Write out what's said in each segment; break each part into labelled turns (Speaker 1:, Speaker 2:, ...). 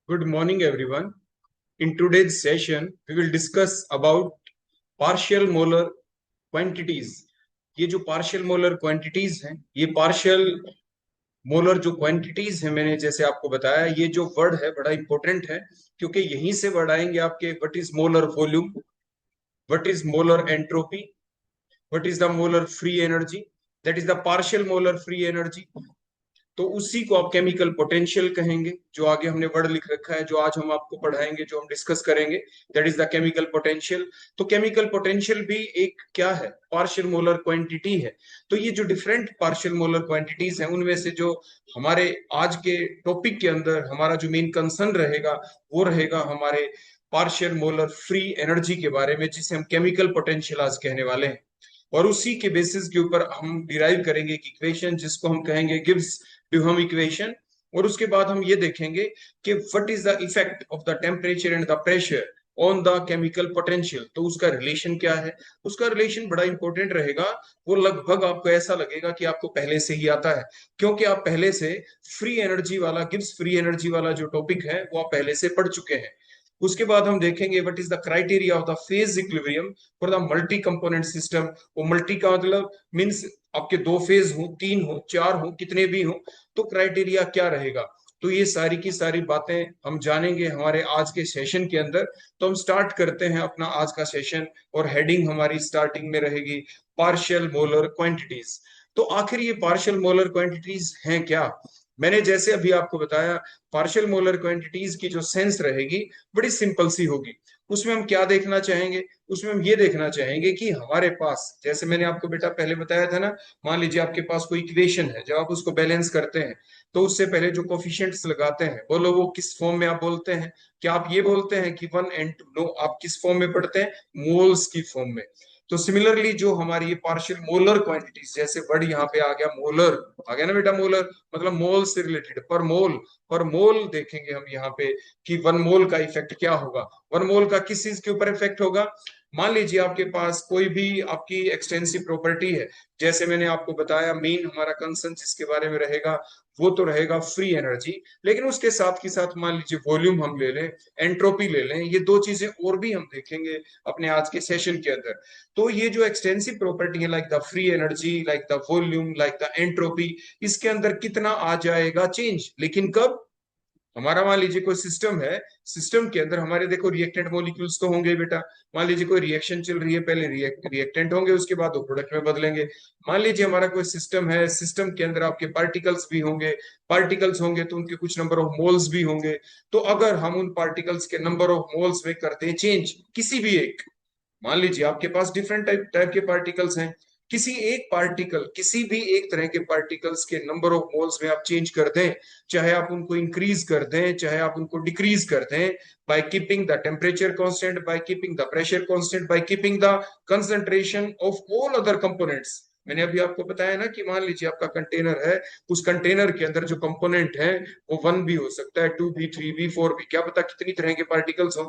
Speaker 1: Good morning, everyone. In today's session, we will discuss about partial molar quantities. ये जो partial molar quantities हैं, ये partial molar जो quantities हैं, मैंने जैसे आपको बताया, ये जो word है बड़ा important है, क्योंकि यहीं से word आएंगे आपके what is molar volume, what is molar entropy, what is the molar free energy, that is the partial molar free energy. तो उसी को आप केमिकल पोटेंशियल कहेंगे, जो आगे हमने वर्ड लिख रखा है, जो आज हम आपको पढ़ाएंगे, जो हम डिस्कस करेंगे, that is the chemical potential. तो केमिकल पोटेंशियल भी एक क्या है, पार्शियल मोलर क्वांटिटी है। तो ये जो डिफरेंट पार्शियल मोलर क्वांटिटीज हैं, उनमें से जो हमारे आज के टॉपिक के अंदर हमारा जो मेन कंसर्न रहेगा, वो रहेगा हमारे पार्शियल मोलर फ्री एनर्जी के बारे में, जिसे हम केमिकल पोटेंशियल आज कहने वाले हैं। और उसी के बेसिस के ऊपर हम डिराइव करेंगे एक इक्वेशन, जिसको हम कहेंगे गिब्स ड्यूहम इक्वेशन। और उसके बाद हम ये देखेंगे कि what is the effect of the temperature and the pressure on the chemical potential. तो उसका रिलेशन क्या है, उसका रिलेशन बड़ा इंपॉर्टेंट रहेगा। वो लगभग आपको ऐसा लगेगा कि आपको पहले से ही आता है, क्योंकि आप पहले से फ्री एनर्जी वाला, गिब्स फ्री एनर्जी वाला जो टॉपिक है, वो आप पहले से पढ़ चुके हैं। उसके बाद हम देखेंगे what is the criteria of the phase equilibrium for the multi component system. वो मल्टी का मतलब मींस आपके दो फेज हो, तीन हो, चार हो, कितने भी हो, तो क्राइटेरिया क्या रहेगा। तो ये सारी की सारी बातें हम जानेंगे हमारे आज के सेशन के अंदर। तो हम स्टार्ट करते हैं अपना आज का सेशन, और हेडिंग हमारी स्टार्टिंग में रहेगी पार्शियल मोलर क्वांटिटीज। तो आखिर ये पार्शियल मोलर क्वांटिटीज हैं क्या। मैंने जैसे अभी आपको बताया, पार्शियल मोलर क्वांटिटीज की जो सेंस रहेगी बड़ी सिंपल सी होगी। उसमें हम क्या देखना चाहेंगे, उसमें हम ये देखना चाहेंगे कि हमारे पास, जैसे मैंने आपको बेटा पहले बताया था ना, मान लीजिए आपके पास कोई इक्वेशन है, जब आप उसको बैलेंस करते हैं तो उससे पहले जो कोफिशिएंट्स लगाते हैं, बोलो वो किस फॉर्म में आप बोलते हैं। क्या आप ये बोलते हैं कि 1 and 2? नो, आप किस फॉर्म में पढ़ते हैं, मोल्स की फॉर्म में। तो सिमिलरली जो हमारी ये पार्शियल मोलर क्वांटिटीज, जैसे वर्ड यहाँ पे आ गया मोलर, आ गया ना बेटा, मोलर मतलब मोल से रिलेटेड, पर मोल, पर मोल देखेंगे हम यहाँ पे कि 1 मोल का इफेक्ट क्या होगा। 1 मोल का किस चीज के ऊपर इफेक्ट होगा। मान लीजिए आपके पास कोई भी आपकी एक्सटेंसिव प्रॉपर्टी है, जैसे मैंने आपको बताया मेन हमारा कंसर्न जिसके बारे में रहेगा, वो तो रहेगा फ्री एनर्जी। लेकिन उसके साथ के साथ मान लीजिए वॉल्यूम हम ले लें, एंट्रोपी ले लें, ये दो चीजें और भी हम देखेंगे अपने आज के सेशन के अंदर। तो ये जो एक्सटेंसिव प्रॉपर्टी है, like the free energy, like the volume, like the entropy, इसके अंदर कितना आ जाएगा चेंज, लेकिन कब। हमारा मान लीजिए कोई सिस्टम है, सिस्टम के अंदर हमारे देखो रिएक्टेंट मॉलिक्यूल्स तो होंगे बेटा। मान लीजिए कोई रिएक्शन चल रही है, पहले रिएक्टेंट होंगे, उसके बाद वो प्रोडक्ट में बदलेंगे। मान लीजिए हमारा कोई सिस्टम है, सिस्टम के अंदर आपके पार्टिकल्स भी होंगे। पार्टिकल्स होंगे तो उनके कुछ नंबर ऑफ मोल्स भी होंगे। तो अगर हम उन पार्टिकल्स के नंबर ऑफ मोल्स में करते हैं चेंज, किसी भी एक, मान लीजिए आपके पास डिफरेंट टाइप टाइप के पार्टिकल्स हैं, किसी एक पार्टिकल, किसी भी एक तरह के पार्टिकल्स के नंबर ऑफ मोल्स में आप चेंज कर दें, चाहे आप उनको इंक्रीज कर दें, चाहे आप उनको डिक्रीज कर दें, by keeping the temperature constant, by keeping the pressure constant, by keeping the concentration of all other components. मैंने अभी आपको बताया ना कि मान लीजिए आपका कंटेनर है, उस कंटेनर के अंदर जो कंपोनेंट है वो 1 भी हो सकता है, 2 भी, 3 भी, 4 भी, क्या पता कितनी तरह के पार्टिकल्स हो।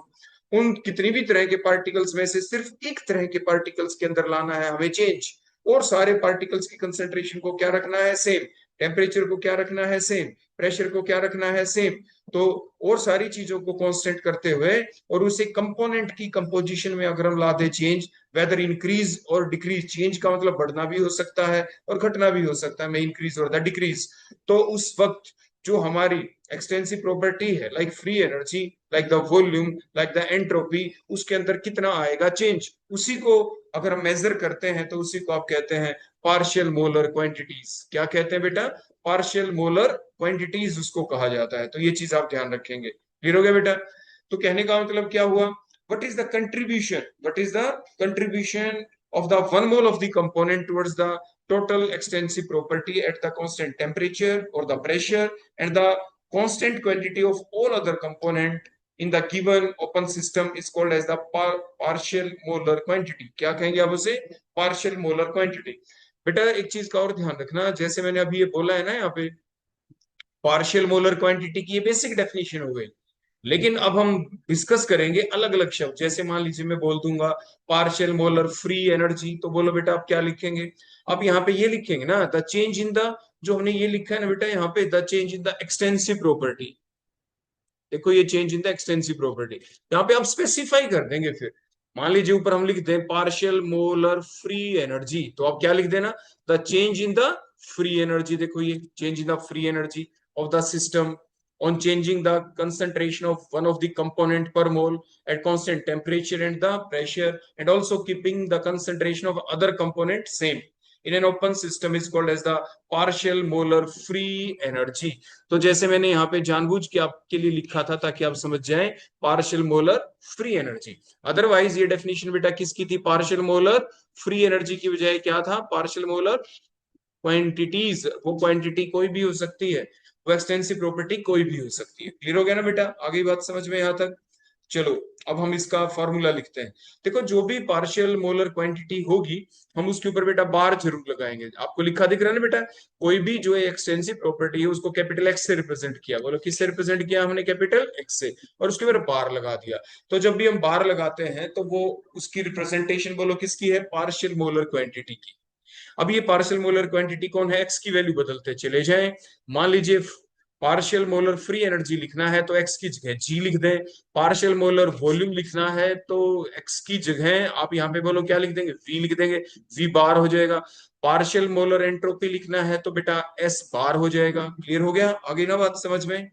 Speaker 1: उन कितनी भी तरह के पार्टिकल्स में से सिर्फ एक तरह के पार्टिकल्स के अंदर लाना है हमें चेंज, और सारे पार्टिकल्स की कंसेंट्रेशन को क्या रखना है, सेम। टेम्परेचर को क्या रखना है, सेम। प्रेशर को क्या रखना है, सेम। तो और सारी चीजों को कांस्टेंट करते हुए, और उसे कंपोनेंट की कंपोजिशन में अगर हम ला दे चेंज, वेदर इंक्रीज और डिक्रीज, चेंज का मतलब बढ़ना भी हो सकता है और घटना भी हो सकता है, मैं इंक्रीज और द डिक्रीज। तो उस वक्त जो हमारी एक्सटेंसिव प्रॉपर्टी है, like free energy, like the volume, like the entropy, उसके अंदर कितना आएगा चेंज, उसी को अगर हम मेजर करते हैं तो उसी को आप कहते हैं पार्शियल मोलर क्वांटिटीज। क्या कहते हैं बेटा, पार्शियल मोलर क्वांटिटीज उसको कहा जाता है। तो ये चीज आप ध्यान रखेंगे। क्लियर हो गया बेटा। तो कहने का मतलब क्या हुआ, what is the contribution, what is the contribution of the 1 mole of the component towards the total extensive property at the constant temperature or the pressure, and the constant quantity of all other component in the given open system is called as the partial molar quantity। क्या कहेंगे आप उसे, partial molar quantity। बेटा एक चीज का और ध्यान रखना, जैसे मैंने अभी ये बोला है ना यहाँ पे, पार्शियल मोलर क्वांटिटी की ये बेसिक डेफिनेशन हो गई। लेकिन अब हम डिस्कस करेंगे अलग अलग शब्द। जैसे मान लीजिए मैं बोल दूंगा पार्शियल मोलर फ्री एनर्जी, तो बोलो बेटा आप क्या लिखेंगे। अब यहाँ पे ये लिखेंगे ना, द चेंज इन द, जो हमने ये लिखा है ना बेटा यहाँ पे, the change in the extensive property, देखो ये change in the extensive property, यहाँ पे आप स्पेसिफाई कर देंगे। फिर मान लीजिए ऊपर हम लिख दें पार्शियल मोलर फ्री एनर्जी, तो आप क्या लिख देना, the change in the free energy. देखो ये change in the free energy of the system on changing the concentration of one of the component per mole at constant temperature and the pressure, and also keeping the concentration of other component same in an open system is called as the partial molar free energy। तो जैसे मैंने यहाँ पे जानबूझ के आपके लिए लिखा था ताकि आप समझ जाएं, partial molar free energy. Otherwise ये डेफिनेशन बेटा किसकी थी, पार्शियल मोलर फ्री एनर्जी की बजाय क्या था, पार्शियल मोलर क्वांटिटीज। वो क्वांटिटी कोई भी हो सकती है, वो एक्सटेंसिव प्रॉपर्टी कोई भी हो सकती है। क्लियर हो गया ना बेटा, आगे बात समझ में यहाँ तक। चलो अब हम इसका फॉर्मूला लिखते हैं। देखो जो भी पार्शियल मोलर क्वांटिटी होगी हम उसके ऊपर बेटा बार जरूर लगाएंगे। आपको लिखा दिख रहा है ना बेटा, कोई भी जो एक्सटेंसिव प्रॉपर्टी है उसको कैपिटल एक्स से रिप्रेजेंट किया। बोलो किससे रिप्रेजेंट किया हमने, कैपिटल एक्स से, और उसके ऊपर बार लगा दिया। तो जब भी हम बार लगाते हैं तो वो उसकी रिप्रेजेंटेशन बोलो किसकी है, पार्शियल मोलर क्वांटिटी की। अब ये पार्शियल मोलर क्वांटिटी कौन है, एक्स की वैल्यू बदलते चले जाएं। मान लीजिए पार्शियल मोलर फ्री एनर्जी लिखना है तो एक्स की जगह जी लिख दें। पार्शियल मोलर वॉल्यूम लिखना है तो एक्स की जगह आप यहाँ पे बोलो क्या लिख देंगे, वी लिख देंगे, वी बार हो जाएगा। पार्शियल मोलर एंट्रोपी लिखना है तो बेटा एस बार हो जाएगा। क्लियर हो गया, आगे ना बात समझ में।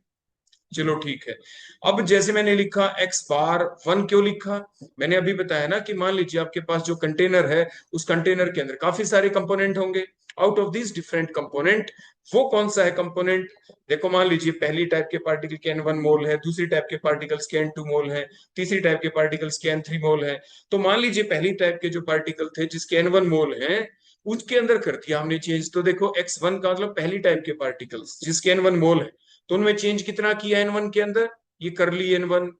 Speaker 1: चलो ठीक है। अब जैसे मैंने लिखा एक्स बार वन, क्यों लिखा, मैंने अभी बताया ना कि मान लीजिए आपके पास जो कंटेनर है उस कंटेनर के अंदर काफी सारे कंपोनेंट होंगे। Out of this different component वो कौन सा है कंपोनेंट, देखो मान लीजिए पहली टाइप के पार्टिकल के N1 मोल है, दूसरी टाइप के पार्टिकल्स के N2 मोल है, तीसरी टाइप के पार्टिकल्स के N3 मोल है। तो मान लीजिए पहली टाइप के जो पार्टिकल थे जिसके N1 मोल हैं उसके अंदर कर दिया हमने चेंज। तो देखो X1 का मतलब पहली टाइप के पार्टिकल्स जिसके N1 मोल है, तो उनमें चेंज कितना किया N1 के अंदर, ये करली N1।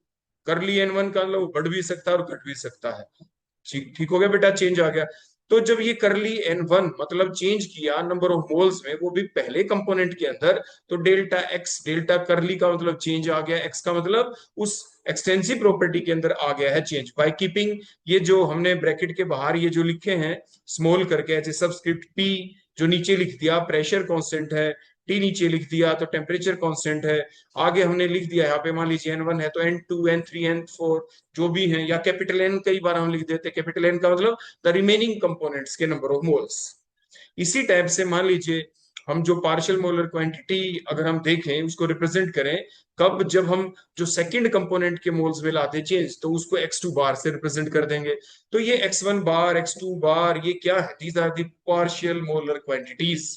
Speaker 1: करली N1 का मतलब वो बढ़ भी सकता है और घट भी सकता है। ठीक ठीक हो गया बेटा, चेंज आ गया। तो जब ये करली N1 मतलब चेंज किया नंबर ऑफ मोल्स में, वो भी पहले कंपोनेंट के अंदर, तो डेल्टा एक्स, डेल्टा करली का मतलब चेंज आ गया, एक्स का मतलब उस एक्सटेंसिव प्रॉपर्टी के अंदर आ गया है चेंज बाय कीपिंग। ये जो हमने ब्रैकेट के बाहर ये जो लिखे हैं स्मॉल करके ऐसे सबस्क्रिप्ट पी, जो नीचे लिख दिया प्रेशर कांस्टेंट है, टी नीचे लिख दिया तो टेम्परेचर कांस्टेंट है। आगे हमने लिख दिया यहाँ पे मान लीजिए N1 है तो N2 N3 N4 जो भी हैं, या कैपिटल एन कई बार हम लिख देते हैं, कैपिटल एन का मतलब द रिमेनिंग कंपोनेंट्स के नंबर ऑफ मोल्स। इसी टाइप से मान लीजिए हम जो पार्शियल मोलर क्वांटिटी अगर हम देखें उसको रिप्रेजेंट करें कब, जब हम जो सेकंड कंपोनेंट के मोल्स में लाते चेंज तो उसको x2 बार से रिप्रेजेंट कर देंगे। तो ये x1 बार x2 बार ये क्या है, these are the partial molar quantities.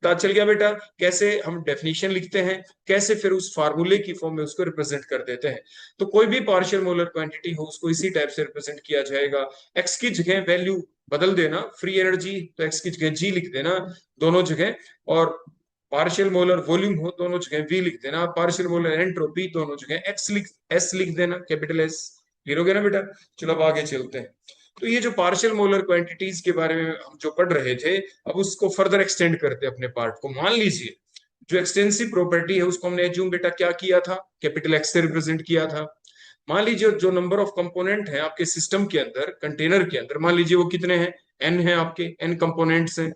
Speaker 1: पता चल गया बेटा कैसे हम डेफिनेशन लिखते हैं, कैसे फिर उस फार्मूले की फॉर्म में उसको रिप्रेजेंट कर देते हैं। तो कोई भी पार्शियल मोलर क्वांटिटी हो उसको इसी टाइप से रिप्रेजेंट किया जाएगा। एक्स की जगह वैल्यू बदल देना, फ्री एनर्जी तो एक्स की जगह जी लिख देना दोनों जगह, और पार्शियल मोलर वॉल्यूम हो दोनों जगह वी लिख देना, पार्शियल मोलर एंट्रोपी दोनों जगह एक्स लिख एस लिख देना, कैपिटल एस। क्लियर हो गया ना बेटा, चलो अब आगे चलते हैं। तो ये जो पार्शियल मोलर क्वांटिटीज के बारे में हम जो पढ़ रहे थे, अब उसको फर्दर एक्सटेंड करते हैं अपने पार्ट को। मान लीजिए जो एक्सटेंसिव प्रॉपर्टी है उसको हमने एज्यूम बेटा क्या किया था, कैपिटल एक्स से रिप्रेजेंट किया था। मान लीजिए जो नंबर ऑफ कंपोनेंट है आपके सिस्टम के अंदर, कंटेनर के अंदर, मान लीजिए वो कितने हैं, एन है, आपके एन कंपोनेंट्स हैं।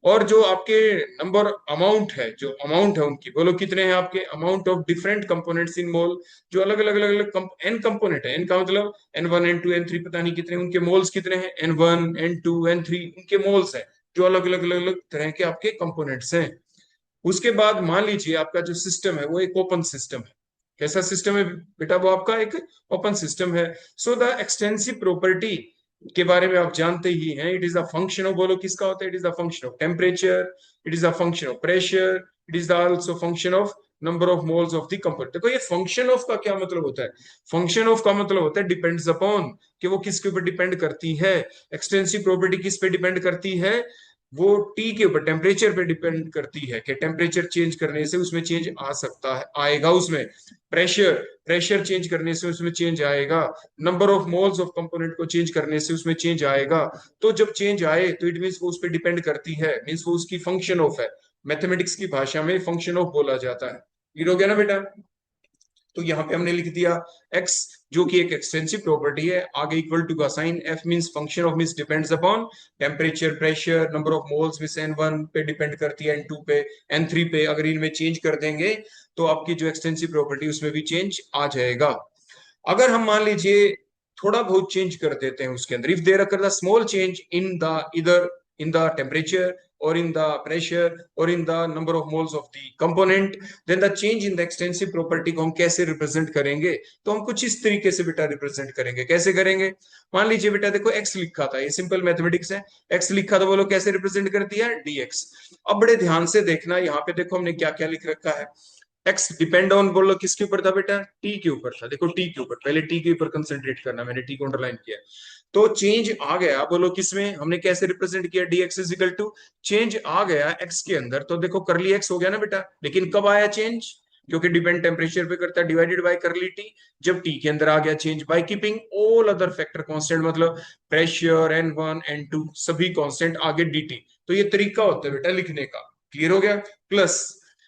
Speaker 1: और जो आपके नंबर अमाउंट है, जो अमाउंट है उनकी बोलो कितने हैं, आपके amount of different components in mole, जो अलग अलग अलग अलग एन कंपोनेंट है, एन का मतलब N1 N2 N3 पता नहीं कितने, उनके मोल्स कितने हैं, N1 N2 N3 उनके मोल्स हैं, जो अलग अलग अलग अलग तरह के आपके कंपोनेंट्स हैं। उसके बाद मान लीजिए आपका जो सिस्टम है वो एक ओपन सिस्टम है। कैसा सिस्टम है बेटा, वो आपका एक ओपन सिस्टम है। सो द एक्सटेंसिव प्रॉपर्टी के बारे में आप जानते ही हैं, it is a function of, बोलो किसका होता है, it is a function of temperature, it is a function of pressure, it is also function of number of moles of the component. देखो ये फंक्शन ऑफ का क्या मतलब होता है, फंक्शन ऑफ का मतलब होता है डिपेंड्स अपॉन, कि वो किसके ऊपर डिपेंड करती है, एक्सटेंसिव प्रॉपर्टी किस पे डिपेंड करती है, वो टी के ऊपर टेम्परेचर पे डिपेंड करती है, कि टेम्परेचर चेंज करने से उसमें चेंज आ सकता है, आएगा उसमें। प्रेशर, प्रेशर चेंज करने से उसमें चेंज आएगा। Number of moles of component को चेंज करने से उसमें चेंज आएगा। तो जब चेंज आए तो इट मीन्स वो उस पर डिपेंड करती है, मीन्स वो उसकी फंक्शन ऑफ है। मैथमेटिक्स की भाषा में फंक्शन ऑफ बोला जाता है। ये हो गया ना बेटा। तो यहाँ पे हमने लिख दिया x, जो कि एक एक्सटेंसिव प्रॉपर्टी है, आगे इक्वल टू का sign, f means function of means depends upon temperature, pressure, number of moles means n1 पे डिपेंड करती है, n2 पे, n3 पे। अगर इनमें चेंज कर देंगे तो आपकी जो एक्सटेंसिव प्रॉपर्टी उसमें भी चेंज आ जाएगा। अगर हम मान लीजिए थोड़ा बहुत चेंज कर देते हैं उसके अंदर, if there occur the small change in the इधर in the temperature or in the pressure or in the number of moles of the component, then the change in the extensive property को हम कैसे represent करेंगे? तो हम कुछ इस तरीके से बेटा रिप्रेजेंट करेंगे। कैसे करेंगे? मान लीजिए बेटा देखो x लिखा था, ये सिंपल मैथमेटिक्स है, x लिखा था, बोलो कैसे रिप्रेजेंट कर दिया? dx। अब बड़े ध्यान से देखना, यहाँ पे देखो हमने क्या क्या लिख रखा है। एक्स डिपेंड ऑन बोलो किसके ऊपर था बेटा? टी के ऊपर था। देखो टी के ऊपर, पहले टी के ऊपर कंसंट्रेट करना, मैंने टी को अंडरलाइन किया। तो चेंज आ गया बोलो किसमें? हमने कैसे रिप्रेजेंट किया? D X is equal to, change आ गया एक्स के अंदर, तो देखो करली एक्स हो गया ना बेटा। लेकिन कब आया चेंज? क्योंकि डिपेंड टेम्परेचर पे करता है, डिवाइडेड बाय करली टी, जब टी के अंदर आ गया change, bye keeping all other factor constant, मतलब प्रेशर n1 n2 सभी कांस्टेंट, आगे dt। तो ये तरीका होता है बेटा लिखने का। क्लियर हो गया? प्लस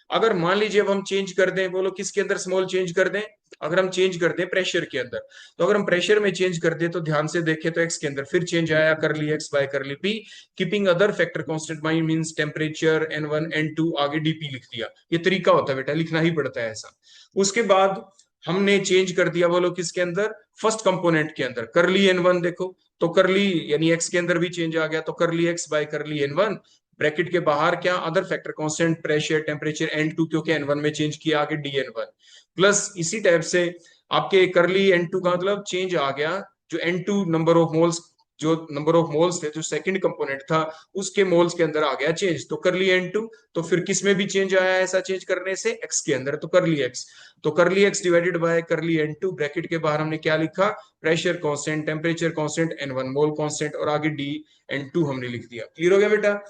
Speaker 1: अगर मान लीजिए अब हम चेंज कर दें, बोलो किसके अंदर स्मॉल चेंज कर दें? अगर हम चेंज कर दें प्रेशर के अंदर, तो अगर हम प्रेशर में चेंज कर दें तो ध्यान से देखें तो एक्स के अंदर फिर चेंज आया, कर ली एक्स बाय कर ली P, keeping other factor constant by means temperature n1 n2, आगे डीपी लिख दिया। ये तरीका होता है बेटा, लिखना ही पड़ता है ऐसा। उसके बाद हमने चेंज कर दिया बोलो किसके अंदर? फर्स्ट कंपोनेंट के अंदर, कर ली n1, देखो तो कर ली यानी एक्स के अंदर भी चेंज आ गया, तो कर ली एक्स बाय कर ली n1, ब्रैकेट के बाहर क्या? Other factor constant, pressure, temperature n2, क्योंकि n1 में चेंज किया, आगे dn1। प्लस इसी टाइप से आपके करली n2 का मतलब चेंज आ गया, जो n2 नंबर ऑफ मोल्स, जो नंबर ऑफ मोल्स थे, जो सेकंड कंपोनेंट था उसके मोल्स के अंदर आ गया चेंज, तो करली n2। तो फिर किस में भी चेंज आया ऐसा चेंज करने से? x के अंदर, तो करली x। तो करली x divided by curly n2, bracket के बाहर हमने क्या लिखा? Pressure constant, temperature constant, n1 मोल कांस्टेंट, और आगे d n2 हमने लिख दिया। क्लियर हो गया बेटा?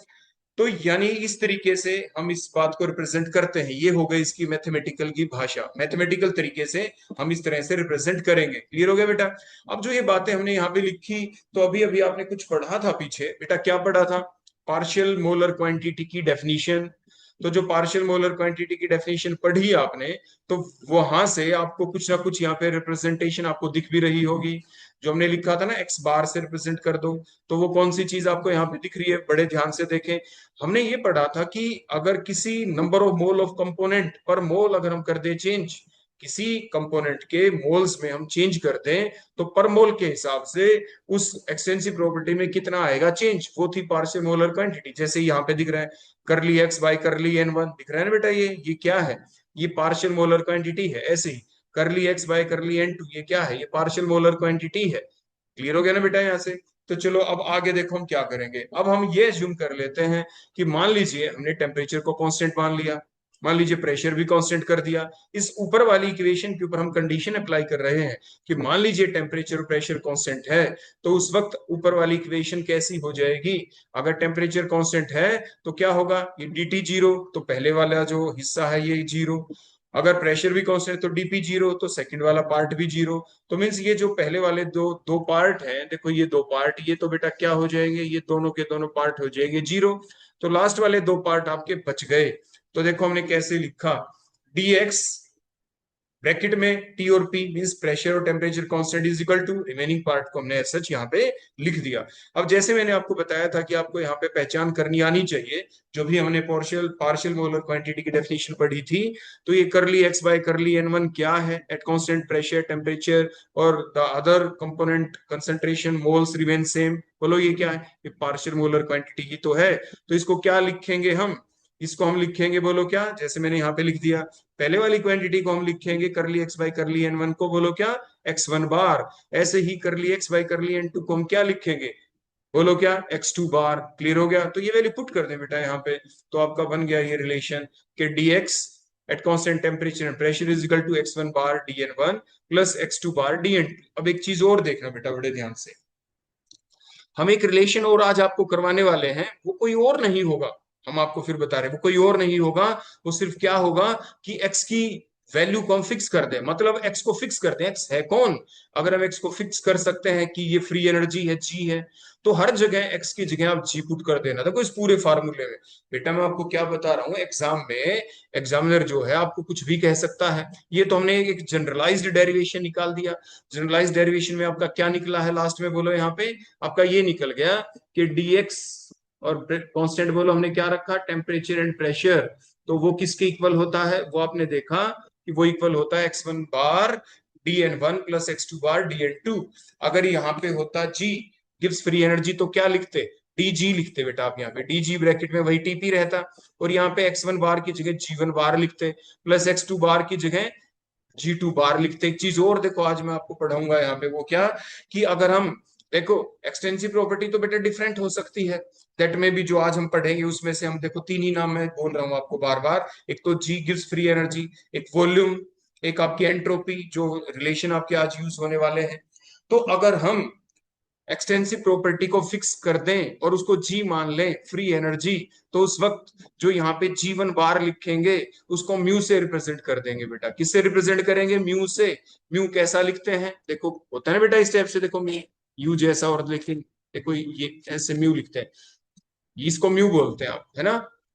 Speaker 1: तो यानी इस तरीके से हम इस बात को रिप्रेजेंट करते हैं। ये हो गई इसकी मैथमेटिकल की भाषा, मैथमेटिकल तरीके से हम इस तरह से रिप्रेजेंट करेंगे। क्लियर हो गया बेटा? अब जो ये बातें हमने यहाँ पे लिखी, तो अभी अभी आपने कुछ पढ़ा था पीछे बेटा, क्या पढ़ा था? पार्शियल मोलर क्वांटिटी की डेफिनेशन। तो जो पार्शियल मोलर क्वांटिटी की डेफिनेशन पढ़ी आपने, तो वहां से आपको कुछ ना कुछ यहाँ पे रिप्रेजेंटेशन आपको दिख भी रही होगी। जो हमने लिखा था ना एक्स बार से रिप्रेजेंट कर दो, तो वो कौन सी चीज आपको यहाँ पे दिख रही है? बड़े ध्यान से देखें। हमने ये पढ़ा था कि अगर किसी number of mole of component पर मोल अगर हम कर दे चेंज, किसी कंपोनेंट के मोल्स में हम चेंज कर दें, तो पर मोल के हिसाब से उस एक्सटेंसिव प्रॉपर्टी में कितना आएगा चेंज, वो थी पार्शियल मोलर क्वांटिटी। जैसे यहाँ पे दिख रहा है करली एक्स बाय करली n1, दिख रहा है ना बेटा? ये क्या है? ये पार्शियल मोलर क्वांटिटी है। ऐसे ही करली एक्स बाय करली n2, ये क्या है? ये पार्शियल मोलर क्वांटिटी है। क्लियर हो गया ना बेटा यहाँ से? तो चलो अब आगे देखो हम क्या करेंगे। अब हम ये अज्यूम कर लेते हैं कि मान लीजिए हमने टेम्परेचर को कांस्टेंट मान लिया, मान लीजिए प्रेशर भी कांस्टेंट कर दिया। इस ऊपर वाली इक्वेशन के ऊपर हम कंडीशन अप्लाई कर रहे हैं कि मान लीजिए टेम्परेचर और प्रेशर कांस्टेंट है, तो उस वक्त ऊपर वाली इक्वेशन कैसी हो जाएगी? अगर टेम्परेचर कांस्टेंट है तो क्या होगा? ये dt जीरो, तो पहले वाला जो हिस्सा है ये जीरो। अगर प्रेशर भी कांस्टेंट तो डीपी जीरो, तो सेकंड वाला पार्ट भी जीरो। तो मीन्स ये जो पहले वाले दो दो पार्ट हैं, देखो ये दो पार्ट, ये तो बेटा क्या हो जाएंगे? ये दोनों के दोनों पार्ट हो जाएंगे जीरो। तो लास्ट वाले दो पार्ट आपके बच गए। तो देखो हमने कैसे लिखा? dx ब्रैकेट में टी और पी मींस प्रेशर और temperature constant is equal to remaining part को हमने सच यहाँ पे लिख दिया। अब जैसे मैंने आपको बताया था कि आपको यहाँ पे पहचान करनी आनी चाहिए, जो भी हमने पार्शियल पार्शियल मोलर क्वांटिटी की डेफिनेशन पढ़ी थी, तो ये करली एक्स बाय करली n1 क्या है? एट कांस्टेंट प्रेशर, टेम्परेचर और the other component concentration moles remain same. बोलो ये क्या है? ये पार्शियल मोलर क्वांटिटी की तो है। तो इसको क्या लिखेंगे हम? इसको हम लिखेंगे बोलो क्या? जैसे मैंने यहाँ पे लिख दिया, पहले वाली क्वांटिटी को हम लिखेंगे करली एक्स बाय करली n1 को बोलो क्या? x1 बार। ऐसे ही करली एक्स बाय करली n2 को हम क्या लिखेंगे? बोलो क्या? x2 बार। क्लियर हो गया? तो ये वैल्यू पुट कर दे बेटा यहाँ पे, तो आपका बन गया ये रिलेशन कि dx at constant temperature and pressure is equal to x1 bar dn1 plus x2 bar dn2। अब एक चीज और देखना बेटा बड़े ध्यान से, हम एक रिलेशन और आज आपको करवाने वाले हैं, वो कोई और नहीं होगा, हम आपको फिर बता रहे हैं, वो कोई और नहीं होगा, वो सिर्फ क्या होगा कि x की वैल्यू को हम फिक्स कर दें, मतलब एक्स को फिक्स कर दें, एक्स है कौन, अगर हम एक्स को फिक्स कर सकते हैं कि ये फ्री एनर्जी है, जी है, तो हर जगह एक्स की जगह आप जी पुट कर देना। देखो इस पूरे फार्मूले में बेटा मैं आपको क्या बता रहा हूँ, एग्जाम में एग्जामिनर जो है आपको कुछ भी कह सकता है। ये तो हमने एक जनरलाइज्ड डेरिवेशन निकाल दिया। जनरलाइज्ड डेरिवेशन में आपका क्या निकला है लास्ट में, बोलो यहाँ पे आपका ये निकल गया कि dx, और कांस्टेंट बोलो हमने क्या रखा, टेम्परेचर एंड प्रेशर, तो वो किसके इक्वल होता है, वो आपने देखा कि वो इक्वल होता है x1 bar dn1 plus x2 bar dn2। अगर यहाँ पे होता g गिव्स फ्री एनर्जी तो क्या लिखते, dg लिखते बेटा, आप यहाँ पे dg ब्रैकेट में वही टीपी रहता, और यहाँ पे x1 बार की जगह g1 बार लिखते, प्लस x2 बार की जगह g2 बार लिखते। एक चीज और देखो आज मैं आपको पढ़ाऊंगा यहाँ पे, वो क्या, कि अगर हम देखो एक्सटेंसिव प्रॉपर्टी तो बेटा डिफरेंट हो सकती है, दैट में भी जो आज हम पढ़ेंगे उसमें से हम देखो तीन ही नाम मैं बोल रहा हूँ आपको बार बार, एक तो जी गिव्स फ्री एनर्जी, एक वॉल्यूम, एक आपकी एंट्रोपी, जो रिलेशन आपके आज यूज होने वाले हैं। तो अगर हम एक्सटेंसिव प्रॉपर्टी को फिक्स कर दें और उसको जी मान लें फ्री एनर्जी, तो उस वक्त जो यहाँ पे g1 बार लिखेंगे उसको म्यू से रिप्रेजेंट कर देंगे बेटा, किससे रिप्रेजेंट करेंगे, म्यू से। म्यू कैसा लिखते हैं, देखो होता है ना बेटा इस टाइप से, देखो म्यू यू जैसा, और लेकिन देखो ये ऐसे म्यू लिखते हैं, इसको म्यू बोलते हैं आप, है ना।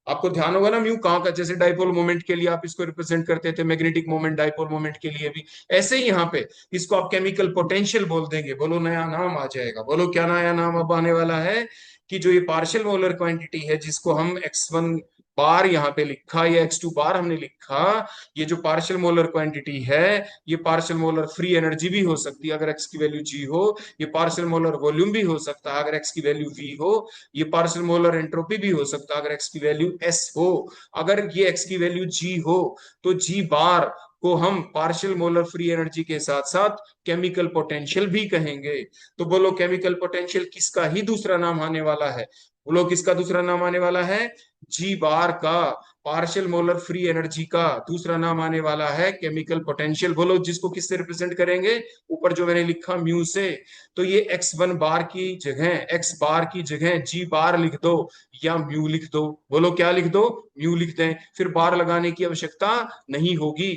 Speaker 1: आपको ध्यान होगा ना म्यू कहाँ का, जैसे डाइपोल मोमेंट के लिए आप इसको रिप्रेजेंट करते थे, मैग्नेटिक मोमेंट डाइपोल मोमेंट के लिए भी ऐसे ही यहाँ पे इसको आप केमिकल पोटेंशियल बोल देंगे। बोलो नया नाम आ जाएगा, बोलो क्या नया नाम अब आने वाला है, कि जो ये पार्शियल मोलर क्वांटिटी है जिसको हम x1 बार यहाँ पे लिखा या x2 बार हमने लिखा, ये जो पार्शियल मोलर क्वांटिटी है, ये पार्शियल मोलर फ्री एनर्जी भी हो सकती है अगर x की वैल्यू g हो, ये पार्शियल मोलर वॉल्यूम भी हो सकता है अगर x की वैल्यू v हो, ये पार्शियल मोलर एंट्रोपी भी हो सकता है अगर x की वैल्यू s हो। अगर ये x की वैल्यू g हो तो g बार को हम पार्शियल मोलर फ्री एनर्जी के साथ साथ केमिकल पोटेंशियल भी कहेंगे। तो बोलो केमिकल पोटेंशियल किसका ही दूसरा नाम आने वाला है, बोलो किसका दूसरा नाम आने वाला है, जी बार का, पार्शियल मोलर फ्री एनर्जी का दूसरा नाम आने वाला है केमिकल पोटेंशियल। बोलो जिसको किससे रिप्रेजेंट करेंगे, ऊपर जो मैंने लिखा म्यू से, तो ये x1 बार की जगह x बार की जगह जी बार लिख दो या म्यू लिख दो। बोलो क्या लिख दो, म्यू लिख दें, फिर बार लगाने की आवश्यकता नहीं होगी,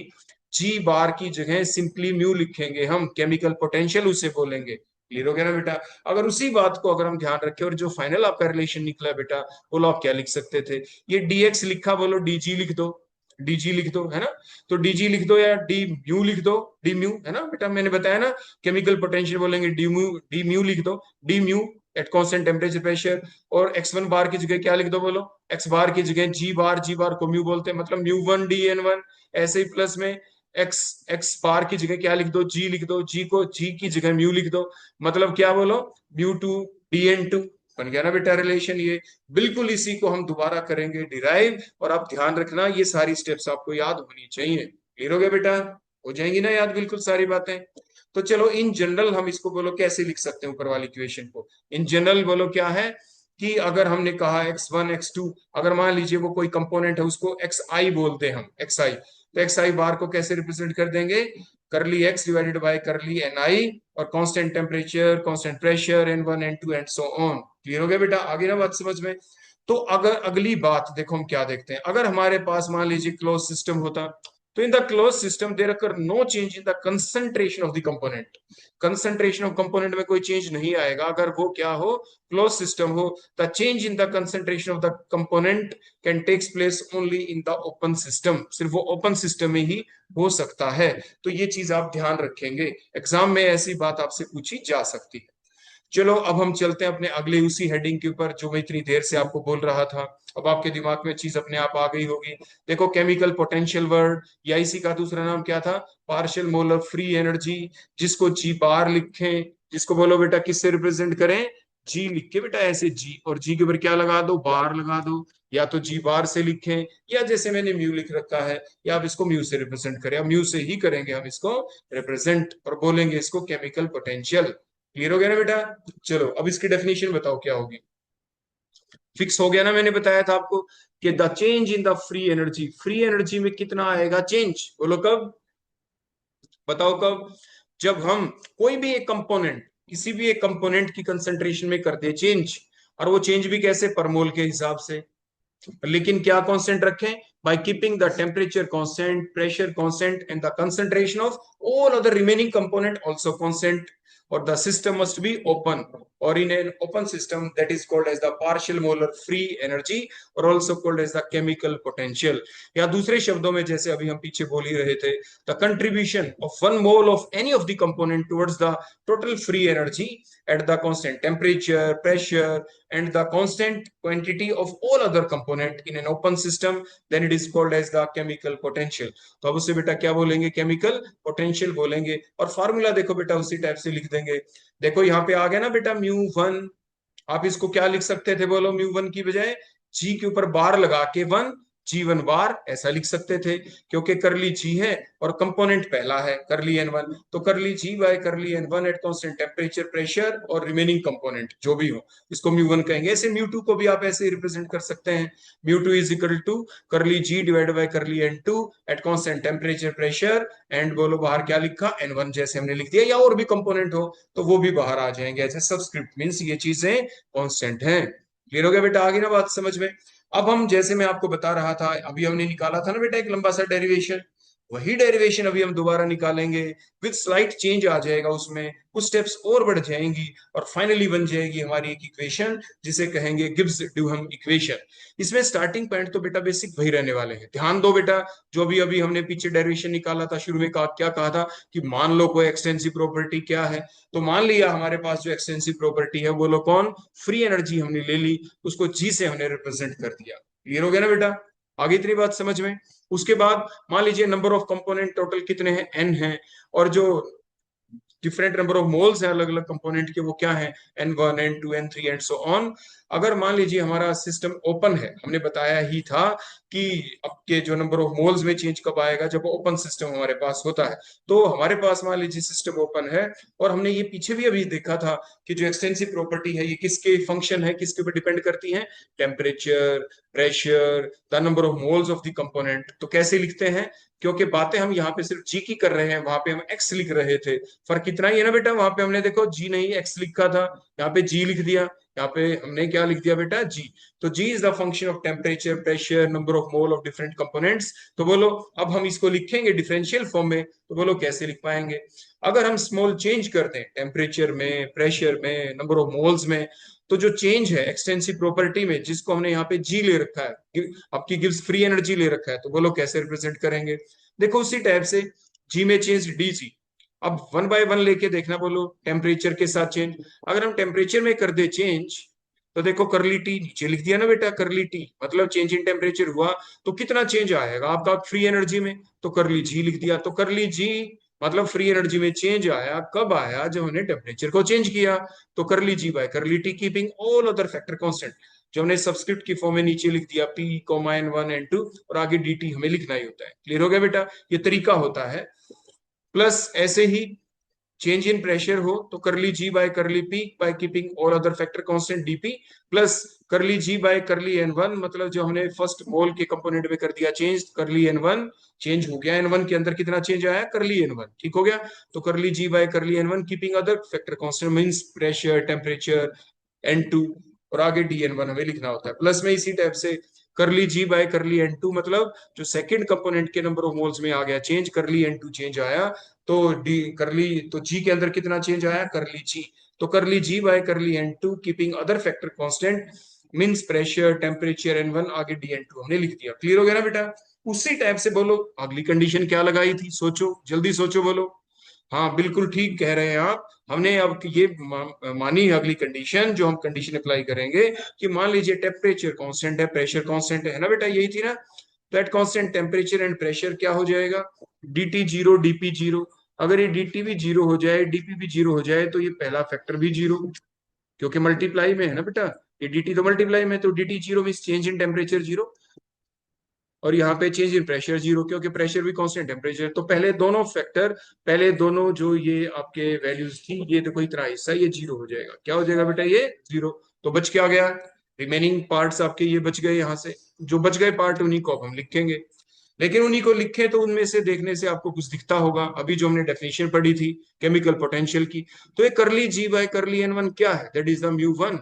Speaker 1: जी बार की जगह सिंपली म्यू लिखेंगे हम, केमिकल पोटेंशियल उसे बोलेंगे। क्लियर हो गया ना बेटा। अगर उसी बात को अगर हम ध्यान रखें और जो फाइनल आपका रिलेशन निकला बेटा, बोलो आप क्या लिख सकते थे, ये dx लिखा, बोलो dg लिख दो, dg लिख दो, है ना। तो dg लिख दो या डी म्यू लिख दो, डी म्यू, है ना बेटा, मैंने बताया ना केमिकल पोटेंशियल बोलेंगे डी म्यू लिख दो, D mu at constant temperature pressure. और x1 बार की जगह क्या लिख दो, बोलो x बार की जगह जी बार को म्यू बोलते हैं, मतलब म्यू 1 dn1। ऐसे ही प्लस में एक्स बार की जगह क्या लिख दो, जी लिख दो, जी को जी की जगह म्यू लिख दो, मतलब क्या बोलो म्यू 2 dn2। बन गया ना बेटा रिलेशन ये। बिल्कुल इसी को हम दोबारा करेंगे डिराइव, और आप ध्यान रखना ये सारी स्टेप्स आपको याद होनी चाहिए। क्लियर हो गया बेटा, हो जाएंगी ना याद बिल्कुल सारी बातें। तो चलो इन जनरल हम इसको बोलो कैसे लिख सकते हैं ऊपर वाली इक्वेशन को, इन जनरल बोलो क्या है, कि अगर हमने कहा x1 x2, अगर मान लीजिए वो कोई कंपोनेंट है उसको xi बोलते हैं हम, xi, तो xi बार को कैसे रिप्रेजेंट कर देंगे, करली x divided by curly ni, और constant temperature constant pressure n1 n2 and so on. Clear हो गया बेटा, आगे ना बात समझ में। तो अगर अगली बात देखो हम क्या देखते हैं, अगर हमारे पास मान लीजिए क्लोज सिस्टम होता, तो in the close system there occur no change in the concentration of the component, concentration of component में कोई चेंज नहीं आएगा अगर वो क्या हो, क्लोज सिस्टम हो। The change in the concentration of the component can takes place only in the open system, सिर्फ वो ओपन सिस्टम में ही हो सकता है। तो ये चीज आप ध्यान रखेंगे, एग्जाम में ऐसी बात आपसे पूछी जा सकती है। चलो अब हम चलते हैं अपने अगले उसी हेडिंग के ऊपर जो मैं इतनी देर से आपको बोल रहा था। अब आपके दिमाग में चीज अपने आप आ गई होगी। देखो केमिकल पोटेंशियल वर्ड, या इसी का दूसरा नाम क्या था, पार्शियल मोलर फ्री एनर्जी, जिसको जी बार लिखें, जिसको बोलो बेटा किससे रिप्रेजेंट करें, जी लिख के बेटा ऐसे जी, और जी के ऊपर क्या लगा दो, बार लगा दो, या तो जी बार से लिखें, या जैसे मैंने म्यू लिख रखा है, या आप इसको म्यू से रिप्रेजेंट करें, म्यू से ही करेंगे हम इसको रिप्रेजेंट, और बोलेंगे इसको केमिकल पोटेंशियल। क्लियर हो गया ना बेटा। चलो अब इसकी डेफिनेशन बताओ क्या होगी। फिक्स हो गया ना, मैंने बताया था आपको कि the change in the free energy, free energy में कितना आएगा चेंज, बोलो कब, बताओ कब, जब हम कोई भी एक कंपोनेंट, किसी भी एक कंपोनेंट की कंसंट्रेशन में करते हैं चेंज, और वो चेंज भी कैसे, पर मोल के हिसाब से, लेकिन क्या कांस्टेंट रखें, by keeping the temperature constant, pressure constant, and the concentration of all other remaining component also constant, or the system must be open, or in an open system that is called as the partial molar free energy, or also called as the chemical potential. या दूसरे शब्दों में जैसे अभी हम पीछे बोल ही रहे थे, the contribution of 1 mole of any of the component towards the total free energy at the constant temperature, pressure, and the constant quantity of all other component in an open system, then it is called as the chemical potential. तो अब उसे बेटा क्या बोलेंगे, chemical potential बोलेंगे, और formula देखो बेटा उसी टाइप से लिख देंगे। देखो यहाँ पे आ गया ना बेटा म्यू 1, आप इसको क्या लिख सकते थे बोलो, म्यू 1 की बजाय जी के ऊपर बार लगा के 1 G1 बार ऐसा लिख सकते थे, क्योंकि करली जी है और कंपोनेंट पहला है करली N1, तो curly G by curly N1 at constant temperature, pressure और रिमेनिंग कंपोनेंट जो भी हो इसको म्यू 1 कहेंगे। ऐसे म्यू 2 को भी आप ऐसे रिप्रेजेंट कर सकते हैं, mu 2 is equal to curly ji divide by curly N2 eight constant temperature, pressure and बोलो बाहर क्या लिखा, N1 जैसे हमने लिख दिया, या और भी कंपोनेंट हो तो वो भी बाहर आ जाएंगे ऐसे सबस्क्रिप्ट, मींस ये चीजें कांस्टेंट हैं। क्लियर हो गया बेटा, आगे ना बात समझ में। अब हम जैसे मैं आपको बता रहा था, अभी हमने निकाला था ना बेटा एक लंबा सा डेरिवेशन, वही डेरिवेशन अभी हम दोबारा निकालेंगे, विद स्लाइट चेंज आ जाएगा उसमें, कुछ स्टेप्स और बढ़ जाएंगी, और फाइनली बन जाएगी हमारी एक इक्वेशन जिसे कहेंगे गिब्स ड्यूहम इक्वेशन। इसमें स्टार्टिंग पॉइंट तो बेटा बेसिक वही रहने वाले हैं, ध्यान दो बेटा। जो भी अभी हमने पीछे डेरिवेशन निकाला था, शुरू में क्या कहा था कि मान लो कोई एक्सटेंसिव प्रॉपर्टी क्या है, तो मान लिया हमारे पास जो एक्सटेंसिव प्रॉपर्टी है वो लो कौन, फ्री एनर्जी हमने ले ली, उसको जी से हमने रिप्रेजेंट कर दिया। क्लियर हो गया ना बेटा, आगे इतनी बात समझ में। उसके बाद मान लीजिए नंबर ऑफ कंपोनेंट टोटल कितने हैं, n है, और जो डिफरेंट नंबर ऑफ मोल्स है अलग अलग कंपोनेंट के वो क्या है, N1 N2 N3 and so on. अगर मान लीजिए हमारा सिस्टम ओपन है, हमने बताया ही था कि आपके जो नंबर ऑफ मोल्स में चेंज कब आएगा, जब ओपन सिस्टम हमारे पास होता है। तो हमारे पास मान लीजिए सिस्टम ओपन है, और हमने ये पीछे भी अभी देखा था कि जो एक्सटेंसिव प्रॉपर्टी है ये किसके फंक्शन है, किसके ऊपर डिपेंड करती है, temperature, pressure, the number of moles of the component. तो कैसे लिखते हैं, क्योंकि बातें हम यहाँ पे सिर्फ जी की कर रहे हैं, वहां पे हम एक्स लिख रहे थे, फर्क इतना ही है ना बेटा, वहां पे हमने देखो जी नहीं एक्स लिखा था, यहाँ पे जी लिख दिया, यहाँ पे हमने क्या लिख दिया बेटा, जी। तो G is the function of temperature, pressure, number of mole of different components. तो बोलो अब हम इसको लिखेंगे डिफरेंशियल फॉर्म में, तो बोलो कैसे लिख पाएंगे। अगर हम स्मॉल चेंज करते हैं टेम्परेचर में, प्रेशर में, नंबर ऑफ मोल्स में, तो जो चेंज है एक्सटेंसिव प्रॉपर्टी में जिसको हमने यहाँ पे जी ले रखा है, आपकी गिव्स फ्री एनर्जी ले रखा है, तो बोलो कैसे रिप्रेजेंट करेंगे। देखो उसी टाइप से जी में चेंज डी जी, अब 1 बाय 1 लेके देखना, बोलो टेम्परेचर के साथ चेंज। अगर हम टेम्परेचर में कर दे चेंज, तो देखो करली टी नीचे लिख दिया ना बेटा, करली टी मतलब चेंज इन टेम्परेचर हुआ, तो कितना चेंज आएगा आपका फ्री एनर्जी में, तो करली जी लिख दिया। तो करली जी मतलब फ्री एनर्जी में चेंज आया, कब आया, जब हमने टेम्परेचर को चेंज किया। तो curly G by curly T keeping all other factor constant, जो हमने सब्सक्रिप्ट की फॉर्म में नीचे लिख दिया पी कॉमा N1 N2, और आगे डी टी हमें लिखना ही होता है। क्लियर हो गया बेटा, ये तरीका होता है। प्लस ऐसे ही चेंज इन प्रेशर हो तो curly G by curly P by keeping all other factor constant DP, plus curly G by curly N1, मतलब जो हमने फर्स्ट मोल के कंपोनेंट में कर दिया चेंज, करली N1 चेंज हो गया, N1 के अंदर कितना चेंज आया, करली N1, ठीक हो गया। तो curly G by curly N1 keeping other factor constant means pressure, temperature, N2, और आगे DN1 हमें लिखना होता है। प्लस में इसी टाइप से करली जी बाय करली N2, मतलब जो सेकंड कंपोनेंट के नंबर ऑफ मोल्स में आ गया चेंज, करली N2 चेंज आया, तो डी करली तो जी के अंदर कितना चेंज आया, करली जी। तो curly G by curly N2 keeping other factor constant means pressure, temperature, N1, आगे DN2 हमने लिख दिया। क्लियर हो गया ना बेटा। उसी टाइप से बोलो अगली कंडीशन क्या लगाई थी, सोचो जल्दी सोचो, बोलो। हाँ बिल्कुल ठीक कह रहे हैं आप, हमने अब ये मानी अगली कंडीशन, जो हम कंडीशन अप्लाई करेंगे कि मान लीजिए टेम्परेचर कांस्टेंट है, प्रेशर कांस्टेंट है ना बेटा, यही थी ना। तो eight constant temperature and pressure क्या हो जाएगा, dt जीरो dp जीरो। अगर ये dt भी जीरो हो जाए, dp भी जीरो हो जाए, तो ये पहला फैक्टर भी जीरो, क्योंकि मल्टीप्लाई में है ना बेटा, ये dt तो मल्टीप्लाई में, तो dt zero means change in temperature zero, और यहाँ पे चेंज इन प्रेशर जीरो, क्योंकि प्रेशर भी कांस्टेंट, टेम्परेचर। तो पहले दोनों फैक्टर, पहले दोनों जो ये आपके वैल्यूज थी, ये देखो इतना हिस्सा ये जीरो हो जाएगा, क्या हो जाएगा बेटा, ये जीरो। तो बच क्या गया, रिमेनिंग पार्ट्स आपके ये बच गए, यहाँ से जो बच गए पार्ट उन्हीं को अब हम लिखेंगे। लेकिन उन्हीं को लिखे तो उनमें से देखने से आपको कुछ दिखता होगा, अभी जो हमने डेफिनेशन पढ़ी थी केमिकल पोटेंशियल की, तो ये करली जी बाय करली N1 क्या है, दैट इज द म्यू 1।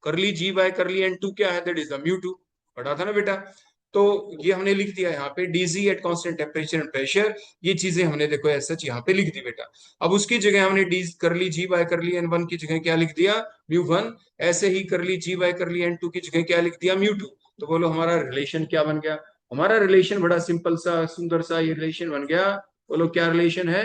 Speaker 1: करली जी बाय करली N2 क्या है, दैट इज द म्यू 2। पढ़ा था ना बेटा। तो ये हमने लिख दिया यहाँ पे DG at constant temperature and pressure, ये चीजें हमने देखो ऐसा यहाँ पे लिख दी बेटा। अब उसकी जगह हमने डी कर ली जी बाय कर ली एन वन की जगह क्या लिख दिया, म्यू वन। ऐसे ही कर ली जी बाय कर ली एन टू की जगह क्या लिख दिया, म्यू टू। तो बोलो हमारा रिलेशन क्या बन गया, हमारा रिलेशन बड़ा सिंपल सा सुंदर सा ये रिलेशन बन गया। बोलो क्या रिलेशन है,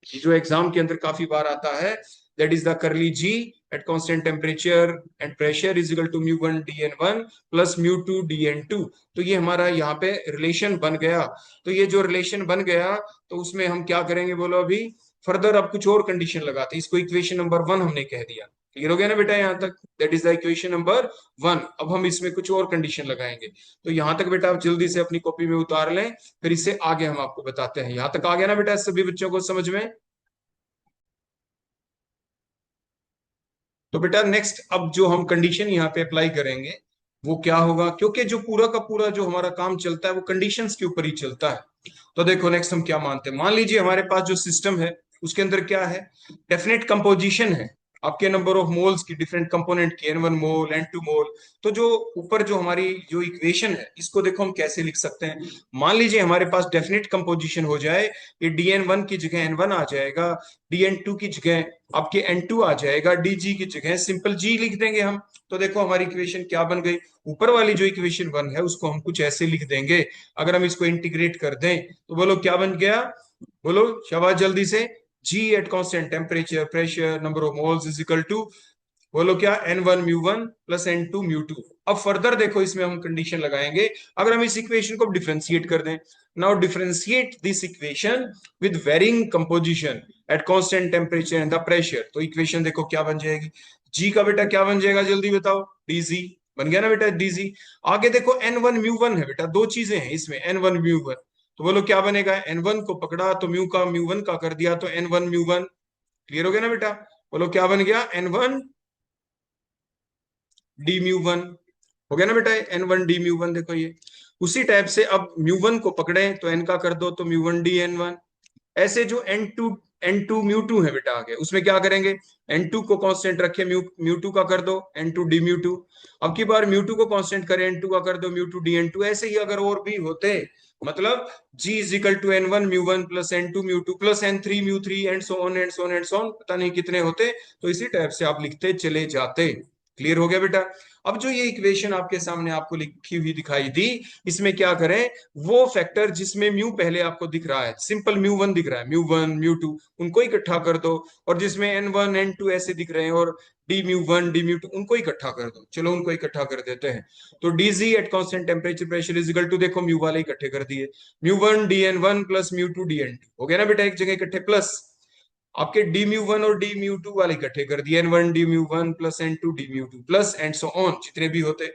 Speaker 1: जो एग्जाम के अंदर काफी बार आता है, that is the curly G at constant temperature and pressure is equal to mu one D N one plus mu two D N two. तो ये हमारा यहाँ पे रिलेशन बन गया। तो ये जो रिलेशन बन गया, तो उसमें हम क्या करेंगे बोलो, अभी फर्दर अब कुछ और कंडीशन लगाते हैं, इसको इक्वेशन नंबर वन हमने कह दिया। क्लियर हो गया ना बेटा यहाँ तक, that is the equation number one. अब हम इसमें कुछ और कंडीशन लगाएंगे। तो यहाँ तक बेटा आप जल्दी से अपनी कॉपी में उतार लें, फिर इससे आगे हम आपको बताते हैं। यहाँ तक आ गया ना बेटा सभी बच्चों को समझ में। तो बेटा नेक्स्ट अब जो हम कंडीशन यहाँ पे अप्लाई करेंगे वो क्या होगा, क्योंकि जो पूरा का पूरा जो हमारा काम चलता है वो कंडीशंस के ऊपर ही चलता है। तो देखो नेक्स्ट हम क्या मानते हैं, मान लीजिए हमारे पास जो सिस्टम है उसके अंदर क्या है, डेफिनेट कंपोजिशन है आपके नंबर ऑफ मोल्स की, डिफरेंट कंपोनेंट की, N1 मोल N2 मोल। तो जो ऊपर जो हमारी जो इक्वेशन है इसको देखो हम कैसे लिख सकते हैं। मान लीजिए हमारे पास डेफिनेट कंपोजिशन हो जाए, ये DN1 की जगह N1 आ जाएगा, DN2 की जगह आपके N2 आ जाएगा, DG की जगह सिंपल G लिख देंगे हम। तो देखो हमारी इक्वेशन क्या बन गई, ऊपर वाली जो इक्वेशन वन है उसको हम कुछ ऐसे लिख देंगे। अगर हम इसको इंटीग्रेट कर दें तो बोलो क्या बन गया, बोलो शाबाश जल्दी से, G at constant temperature pressure number of moles is equal to, बोलो क्या, N1 mu one plus N2 mu two. अब फर्दर देखो इसमें हम कंडीशन लगाएंगे, अगर हम इस इक्वेशन को डिफरेंशिएट कर दें, now differentiate this equation with varying composition at constant temperature and the pressure. तो इक्वेशन देखो क्या बन जाएगी, जी का बेटा क्या बन जाएगा जल्दी बताओ, डीजी बन गया ना बेटा, डीजी। आगे देखो N1 म्यू वन है बेटा, दो चीजें हैं इसमें N1 म्यू वन। तो बोलो क्या बनेगा, N1 को पकड़ा तो म्यू का म्यू वन का कर दिया तो N1 म्यू वन। क्लियर हो गया ना बेटा, बोलो क्या बन गया, N1 डी म्यू वन। हो गया ना बेटा, N1 डी म्यू वन। देखो ये उसी टाइप से अब म्यू वन को पकड़े तो एन का कर दो तो mu one D N one. ऐसे जो N2 म्यू टू है बेटा आगे उसमें क्या करेंगे, N2 को कांस्टेंट रखे, म्यू म्यू टू का कर दो N2 डी म्यू टू। अब की बार म्यू टू को कांस्टेंट करें, N2 का कर दो mu two D N two. ऐसे ही अगर और भी होते, मतलब G is equal to N1 mu one plus N2 mu two plus N3 mu three and so on and so on and so on, पता नहीं कितने होते। तो इसी टाइप से आप लिखते चले जाते। क्लियर हो गया बेटा। अब जो ये इक्वेशन आपके सामने आपको लिखी हुई दिखाई दी, इसमें क्या करें, वो फैक्टर जिसमें म्यू पहले आपको दिख रहा है, सिंपल म्यू वन दिख रहा है, म्यू वन म्यू टू, उनको इकट्ठा कर दो। और जिसमें N1 N2 ऐसे दिख रहे हैं और D mu one D mu to, उनको इकट्ठा कर दो। चलो उनको इकट्ठा कर देते हैं। तो DG at constant temperature pressure is equal to, देखो म्यू वाले इकट्ठे कर दिए, mu one D N one plus mu two D N two. हो गया ना बेटा, एक जगह इकट्ठे, प्लस आपके डी म्यू वन और डी म्यू टू वाले इकट्ठे कर दिए, N1 D mu one plus N2 D mu two plus and so on जितने भी होते।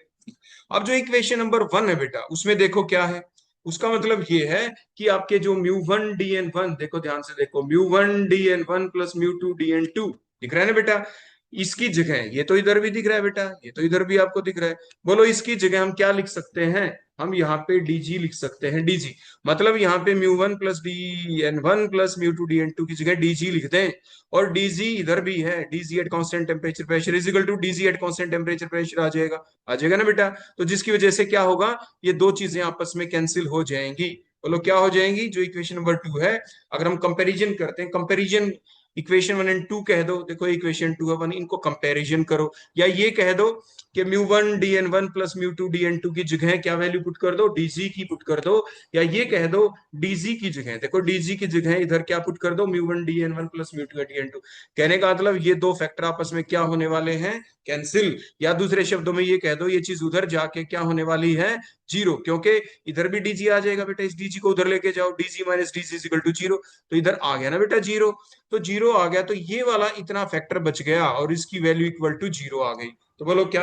Speaker 1: अब जो इक्वेशन नंबर वन है बेटा उसमें देखो क्या है, उसका मतलब ये है कि आपके जो mu one D N one, देखो ध्यान से देखो, mu one D N one plus mu two D N two दिख रहा है ना बेटा। इसकी जगह ये तो इधर भी दिख रहा है बेटा, ये तो इधर भी आपको दिख रहा है। बोलो इसकी जगह हम क्या लिख सकते हैं, हम यहाँ पे डीजी लिख सकते हैं, डीजी। मतलब यहाँ पे mu one plus D N one plus mu two D N two की जगह डीजी लिख दें। और डीजी इधर भी है, DG at constant temperature pressure is equal to DG at constant temperature pressure आ जाएगा ना बेटा। तो जिसकी वजह से क्या होगा, ये दो चीजें आपस में कैंसिल हो जाएंगी। बोलो क्या हो जाएंगी, जो इक्वेशन नंबर टू है, अगर हम कंपैरिजन करते हैं, comparison equation one and two कह दो, देखो इक्वेशन टू है वन, इनको कंपैरिजन करो। या ये कह दो कि mu one D N one plus mu two D N two की जगह क्या वैल्यू पुट कर दो, डीजी की पुट कर दो। या ये कह दो डीजी की जगह, देखो डीजी की जगह इधर क्या पुट कर दो, mu one D N one plus mu two D N two. कहने का मतलब ये दो फैक्टर आपस में क्या होने वाले हैं, कैंसिल। या दूसरे शब्दों में ये कह दो ये चीज उधर जाके क्या होने वाली है, जीरो, क्योंकि इधर भी डीजी आ जाएगा बेटा, इस डीजी को उधर लेके जाओ, DG minus DG equal to zero. तो इधर आ गया ना बेटा जीरो, तो जीरो आ गया, तो ये वाला इतना फैक्टर बच गया और इसकी वैल्यू इक्वल टू जीरो आ गई। तो बोलो क्या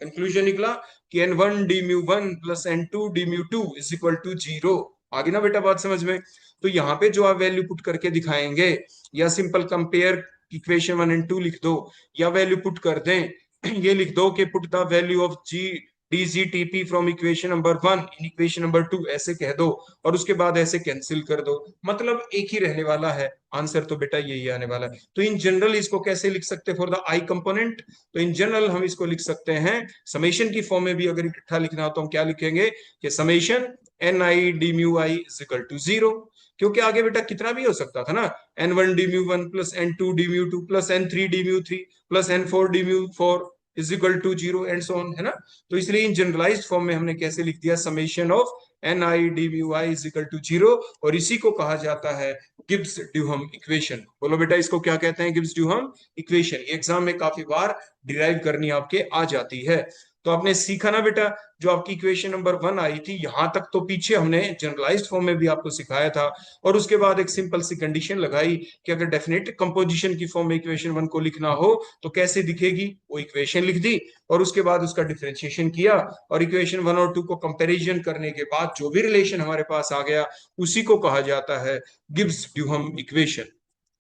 Speaker 1: कंक्लूजन निकला, कि N1 D mu one plus N2 D mu two is equal to zero. आ गई ना बेटा बात समझ में। तो यहाँ पे जो आप वैल्यू पुट करके दिखाएंगे, या simple compare equation one and two लिख दो, या वैल्यू पुट कर दें, ये लिख दो कि put the value of G DGTP from equation number 1 in equation number 2 ऐसे कह दो, और उसके बाद ऐसे कैंसिल कर दो, मतलब एक ही रहने वाला है। आंसर तो बेटा यही आने वाला है। तो इन जनरल इसको कैसे लिख सकते हैं फॉर द आई कंपोनेंट? तो इन जनरल हम इसको लिख सकते हैं समेशन की फॉर्म में भी। अगर इकट्ठा लिखना हो तो हम क्या लिखेंगे कि summation N I D mu I is equal to 0, क्योंकि आगे बेटा कितना भी हो सकता था ना, n1 D mu 1 plus n2 D mu 2 plus n3 D mu 3 plus n4 D mu 4 is equal to 0 and so on, है ना। तो इसलिए इन जनरलाइज्ड फॉर्म में हमने कैसे लिख दिया, summation of N I D mu I is equal to 0, और इसी को कहा जाता है गिब्स ड्यूहम इक्वेशन। बोलो बेटा इसको क्या कहते हैं, गिब्स ड्यूहम इक्वेशन। एग्जाम में काफी बार डिराइव करनी आपके आ जाती है। तो आपने सीखा ना बेटा, जो आपकी इक्वेशन नंबर 1 आई थी यहां तक तो पीछे हमने जनरलाइज्ड फॉर्म में भी आपको सिखाया था, और उसके बाद एक सिंपल सी कंडीशन लगाई कि अगर डेफिनेट कंपोजिशन की फॉर्म में इक्वेशन 1 को लिखना हो तो कैसे दिखेगी, वो इक्वेशन लिख दी, और उसके बाद उसका डिफरेंशिएशन किया, और इक्वेशन 1 और 2 को कंपैरिजन करने के बाद जो भी रिलेशन हमारे पास आ गया उसी को कहा जाता है गिब्स ड्यूहम इक्वेशन।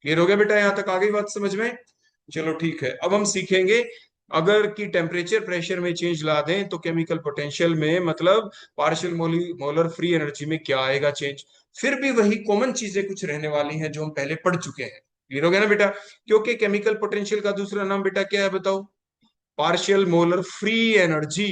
Speaker 1: क्लियर हो गया बेटा, यहां तक आ गई बात समझ में? चलो ठीक है, अब हम सीखेंगे अगर कि टेम्परेचर प्रेशर में चेंज ला दें तो केमिकल पोटेंशियल में, मतलब पार्शियल मोलर फ्री एनर्जी में क्या आएगा चेंज। फिर भी वही कॉमन चीजें कुछ रहने वाली हैं जो हम पहले पढ़ चुके हैं। क्लियर हो गया ना बेटा? क्योंकि केमिकल पोटेंशियल का दूसरा नाम बेटा क्या है बताओ, partial molar free energy.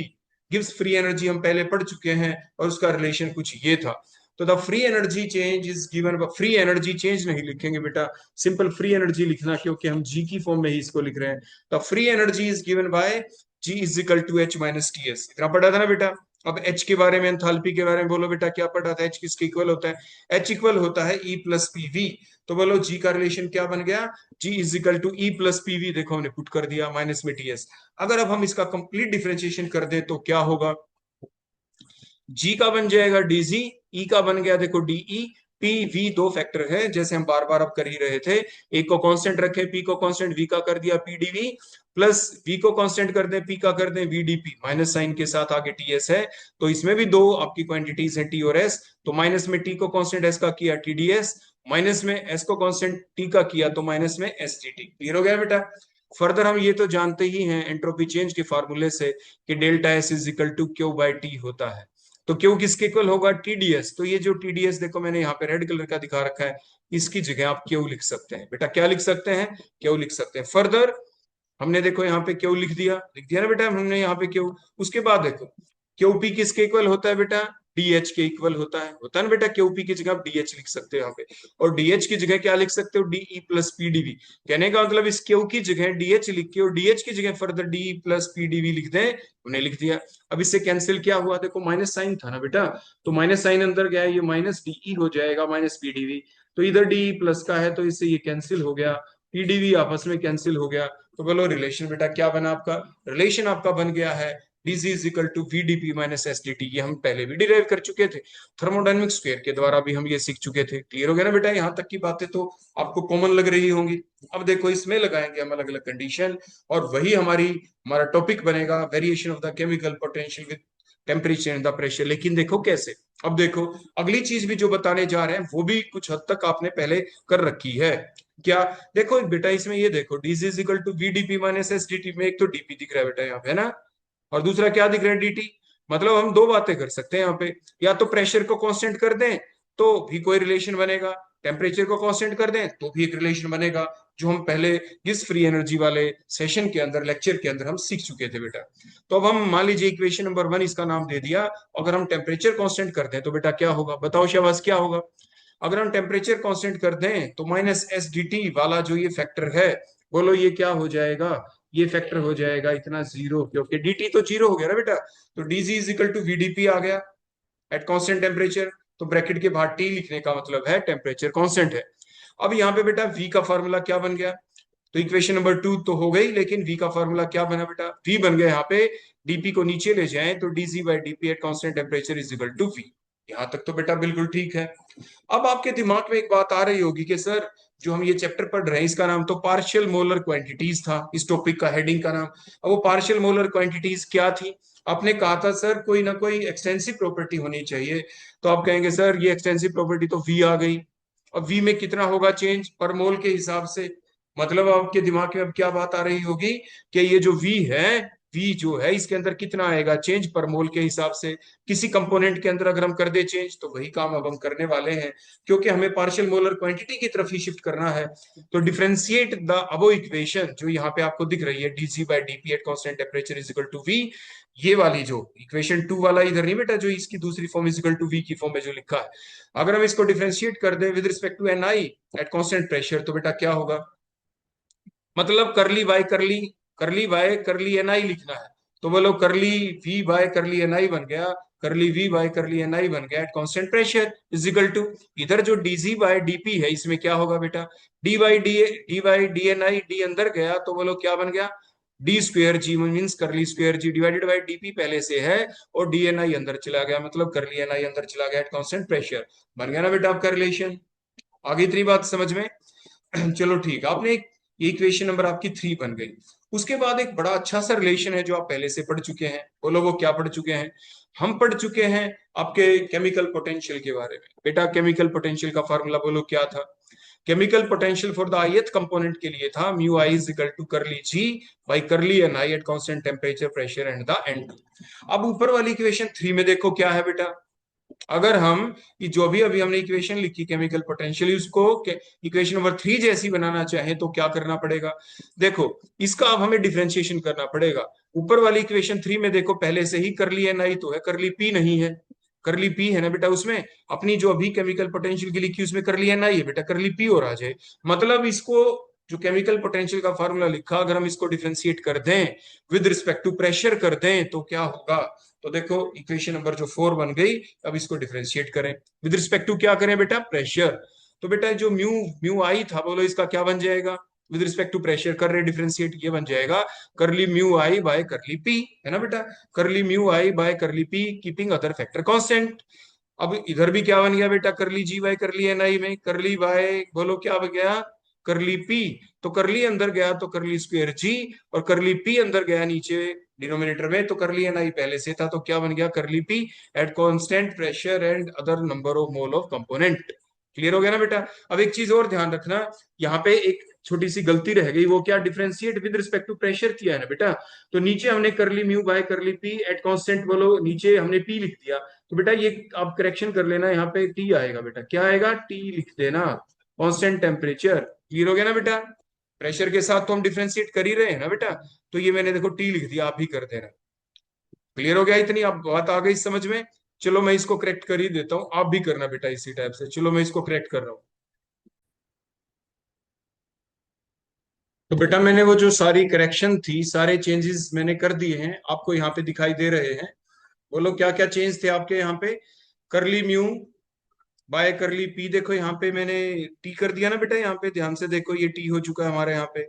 Speaker 1: Gives free energy हम पहले पढ़ चुके हैं, और उसका रिलेशन कुछ ये था। तो the free energy change is given, free energy change नहीं लिखेंगे बेटा, सिंपल फ्री एनर्जी लिखना, क्योंकि हम जी की फॉर्म में ही इसको लिख रहे हैं। The free energy is given by G is equal to H minus T S. इतना पढ़ा था ना बेटा। अब एच के बारे में, एंथैल्पी के बारे में बोलो बेटा, क्या पढ़ा था? एच किसके इक्वल होता है? एच इक्वल होता है ई प्लस पी वी। तो बोलो जी का रिलेशन क्या बन गया, G is equal to E plus P V. देखो हमने पुट कर दिया माइनस में टी एस। अगर अब हम इसका कंप्लीट डिफरेंशिएशन कर दे तो क्या होगा, जी का बन जाएगा डीजी, ई का बन गया देखो डीई, पी वी दो फैक्टर है जैसे हम बार बार अब कर ही रहे थे। एक को कांस्टेंट रखे, पी को कांस्टेंट, वी का कर दिया पीडीवी, प्लस वी को कांस्टेंट कर दें, पी का कर दें वीडीपी, माइनस साइन के साथ आगे टीएस है। तो इसमें भी दो आपकी क्वांटिटीज है टी और एस। तो माइनस में टी को कांस्टेंट, एस का किया टीडीएस, माइनस में एस को कांस्टेंट टी का किया तो माइनस में एस टी टी। क्लियर हो गया बेटा? फर्दर हम ये तो जानते ही हैं एंट्रोपी चेंज के फार्मूले से कि delta S is equal to Q by T होता है। तो क्यू किसके इक्वल होगा, टीडीएस। तो ये जो टीडीएस देखो मैंने यहाँ पे रेड कलर का दिखा रखा है, इसकी जगह आप क्यू लिख सकते हैं बेटा। क्या लिख सकते हैं? क्यू लिख सकते हैं। फर्दर हमने देखो यहाँ पे क्यू लिख दिया ना बेटा हमने यहाँ पे क्यू। उसके बाद देखो क्यूपी किसके इक्वल होता है बेटा, डीएच के इक्वल होता है ना बेटा। क्यूपी की जगह आप डीएच लिख सकते हो यहाँ पे, और डीएच की जगह क्या लिख सकते हो, डीई प्लस पीडीवी। कहने का मतलब इस क्यू की जगह डीएच लिख के और डीएच की जगह फर्दर डीई प्लस पीडीवी लिख दें, उन्हें लिख दिया। अब इससे कैंसिल क्या हुआ, देखो माइनस साइन था ना बेटा, तो माइनस साइन अंदर गया, ये माइनस डीई हो जाएगा माइनस पीडीवी। तो इधर डीई प्लस का है तो इससे ये कैंसिल हो गया, पीडीवी आपस में कैंसिल हो गया। तो बोलो रिलेशन बेटा क्या बना आपका, रिलेशन आपका बन गया है DG is equal to VDP minus S D T. ये हम पहले भी डिराइव कर चुके थे, थर्मोडायनेमिक स्फीयर के द्वारा भी हम ये सीख चुके थे। क्लियर हो गया ना बेटा? यहाँ तक की बातें तो आपको कॉमन लग रही होंगी। अब देखो इसमें लगाएंगे हम अलग अलग कंडीशन, और वही हमारा टॉपिक बनेगा variation of the chemical potential with temperature and the pressure. लेकिन देखो कैसे, अब देखो अगली चीज भी जो बताने जा रहे हैं वो भी कुछ हद तक आपने पहले कर रखी है। क्या? देखो बेटा इसमें ये देखो DG is equal to VDP minus S D T, में एक तो डीपी दिख रहा है बेटा यहाँ पे, है ना, और दूसरा क्या दिख रहा है, डीटी। मतलब हम दो बातें कर सकते हैं यहाँ पे, या तो प्रेशर को कांस्टेंट कर दें तो भी कोई रिलेशन बनेगा, टेम्परेचर को कांस्टेंट कर दें तो भी एक रिलेशन बनेगा, जो हम पहले इस फ्री एनर्जी वाले सेशन के अंदर, लेक्चर के अंदर हम सीख चुके थे बेटा। तो अब हम मान लीजिए इक्वेशन नंबर 1 इसका नाम दे दिया, अगर हम टेम्परेचर कांस्टेंट कर दें तो बेटा क्या होगा, बताओ शाबाश क्या होगा। अगर हम टेम्परेचर कांस्टेंट कर दें तो माइनस एस डी टी वाला जो ये फैक्टर है, बोलो ये क्या हो जाएगा, ये फैक्टर हो जाएगा इतना जीरो, क्योंकि dt तो जीरो हो गया ना बेटा। तो dg is equal to vdp आ गया एट कांस्टेंट टेम्परेचर। तो ब्रैकेट के बाहर t लिखने का मतलब है टेम्परेचर कांस्टेंट है। अब यहाँ पे बेटा v का फार्मूला क्या बन गया, तो इक्वेशन नंबर 2 तो हो गई, लेकिन v का फार्मूला क्या बना बेटा, v बन गया यहाँ पे, dp को नीचे ले जाएं तो dg by dp at constant temperature is equal to v। यहाँ तक तो बेटा बिल्कुल ठीक है। अब आपके दिमाग में एक बात आ रही होगी कि सर जो हम ये चैप्टर पढ़ रहे हैं इसका नाम तो पार्शियल मोलर क्वांटिटीज था, इस टॉपिक का हेडिंग का नाम। अब वो पार्शियल मोलर क्वांटिटीज क्या थी? आपने कहा था सर कोई ना कोई एक्सटेंसिव प्रॉपर्टी होनी चाहिए। तो आप कहेंगे सर ये एक्सटेंसिव प्रॉपर्टी तो वी आ गई। अब वी में कितना होगा चेंज पर मोल के हिसाब से, मतलब आपके दिमाग में अब क्या बात आ रही होगी कि ये जो वी है, वी जो है इसके अंदर कितना आएगा चेंज पर मोल के हिसाब से। किसी कंपोनेंट के अंदर अगर हम कर दे चेंज तो वही काम अब हम करने वाले हैं, क्योंकि हमें पार्शियल मोलर क्वांटिटी की तरफ ही शिफ्ट करना है। तो डिफरेंशिएट द अबो इक्वेशन जो यहाँ पे आपको दिख रही है, DG by DP at constant temperature is equal to V, ये वाली जो इक्वेशन 2 वाला इधर नहीं बेटा, जो इसकी दूसरी form is equal to V की फॉर्म में जो लिखा है, अगर हम इसको डिफरेंशिएट कर दे with respect to N I at constant pressure, तो बेटा क्या होगा, मतलब करली वाई करली एन आई लिखना है, तो बोलो curly V by curly N I बन गया, curly V by curly N I बन गया at constant pressure is equal to, इधर जो डीजी बाय डीपी है इसमें क्या होगा बेटा, D by D N I, D अंदर गया तो बोलो क्या बन गया, D square G means curly square G divided by DP पहले से है, और डी एन आई अंदर चला गया, मतलब करली एन आई अंदर चला गया एट कांस्टेंट प्रेशर। बन गया ना बेटा आपका रिलेशन। आगे इतनी बात समझ में? चलो ठीक, आपने एक इक्वेशन नंबर आपकी 3 बन गई। उसके बाद एक बड़ा अच्छा सा रिलेशन है जो आप पहले से पढ़ चुके हैं, बोलो वो क्या पढ़ चुके हैं? हम पढ़ चुके हैं आपके केमिकल पोटेंशियल के बारे में। बेटा केमिकल पोटेंशियल का फार्मूला बोलो क्या था? Chemical potential for the ith component के लिए था mu I is equal to curly G by curly N I at constant temperature pressure and the N two. अब ऊपर वाली इक्वेशन 3 में देखो क्या है बेटा, अगर हम ये जो भी अभी हमने इक्वेशन लिखी केमिकल पोटेंशियल, उसको इक्वेशन नंबर 3 जैसी बनाना चाहे तो क्या करना पड़ेगा, देखो इसका अब हमें डिफरेंशिएशन करना पड़ेगा। ऊपर वाली इक्वेशन 3 में देखो पहले से ही करली एन आई तो है, करली पी नहीं है, करली पी है ना बेटा, उसमें अपनी जो अभी केमिकल पोटेंशियल की लिखी उसमें करली एन आई है बेटा, करली पी और आ जाए, मतलब इसको जो केमिकल पोटेंशियल का फार्मूला लिखा अगर हम इसको डिफरेंशिएट कर दें विद रिस्पेक्ट टू प्रेशर कर दें तो क्या होगा, तो देखो इक्वेशन नंबर जो 4 बन गई, अब इसको डिफरेंशिएट करें विद रिस्पेक्ट टू क्या करें बेटा, प्रेशर। तो बेटा जो म्यू म्यू आई था बोलो इसका क्या बन जाएगा, विद रिस्पेक्ट टू प्रेशर कर रहे डिफरेंशिएट, ये बन जाएगा curly mu I by curly P, है ना बेटा, curly mu I by curly P keeping other factor constant. अब इधर भी क्या बन गया बेटा, करली जी बाय करली एन आई में करली बाय बोलो क्या बन गया, करली पी, तो करली अंदर गया तो करली स्क्वेयर जी, और करली पी अंदर गया नीचे डिनोमिनेटर में, तो करली एन आई पहले से था तो क्या बन गया, करली P at constant pressure and other number of mole of component. Clear हो गया ना बेटा? अब एक चीज और ध्यान रखना, यहाँ पे एक छोटी सी गलती रह गई, वो क्या, differentiate with respect to pressure किया है ना बेटा, तो नीचे हमने curly mu by curly P at constant बोलो नीचे हमने पी लिख दिया, तो बेटा ये आप करेक्शन कर लेना, यहाँ पे टी आएगा बेटा, क्या आएगा, टी लिख देना, कांस्टेंट टेम्परेचर। क्लियर हो गया ना बेटा? प्रेशर के साथ तो हम डिफरेंशिएट कर ही रहे हैं ना बेटा, तो ये मैंने देखो टी लिख दिया, आप भी कर देना। क्लियर हो गया? इतनी आप बात आ गई समझ में? चलो मैं इसको करेक्ट कर ही देता हूं, आप भी करना बेटा इसी टाइप से। चलो मैं इसको करेक्ट कर रहा हूं। तो बेटा मैंने वो जो सारी करेक्शन थी, सारे चेंजेस मैंने कर दिए हैं, आपको यहाँ पे दिखाई दे रहे हैं। बोलो क्या क्या चेंज थे आपके यहाँ पे, करली म्यू बाय करली पी, देखो यहाँ पे मैंने टी कर दिया ना बेटा, यहाँ पे ध्यान से देखो ये टी हो चुका है हमारे यहाँ पे,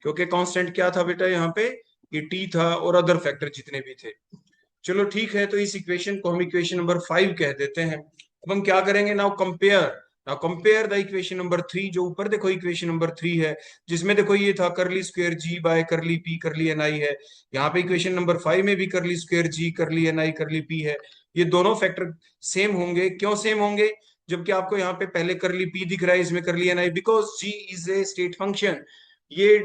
Speaker 1: क्योंकि कांस्टेंट क्या था बेटा यहाँ पे, ये टी था और अदर फैक्टर जितने भी थे। चलो ठीक है, तो इस इक्वेशन को हम इक्वेशन नंबर 5 कह देते हैं। अब हम क्या करेंगे, now compare the equation number 3, जो ऊपर देखो इक्वेशन नंबर 3 है, जिसमें देखो ये था curly square G by curly P curly N I है, यहाँ पे इक्वेशन नंबर 5 में भी करली स्क्वेयर जी करली एन आई करली पी है। ये दोनों फैक्टर सेम होंगे, क्यों सेम होंगे, जबकि आपको यहाँ पे पहले करली पी दिख रहा है, इसमें curly N I, because G is a state function. ये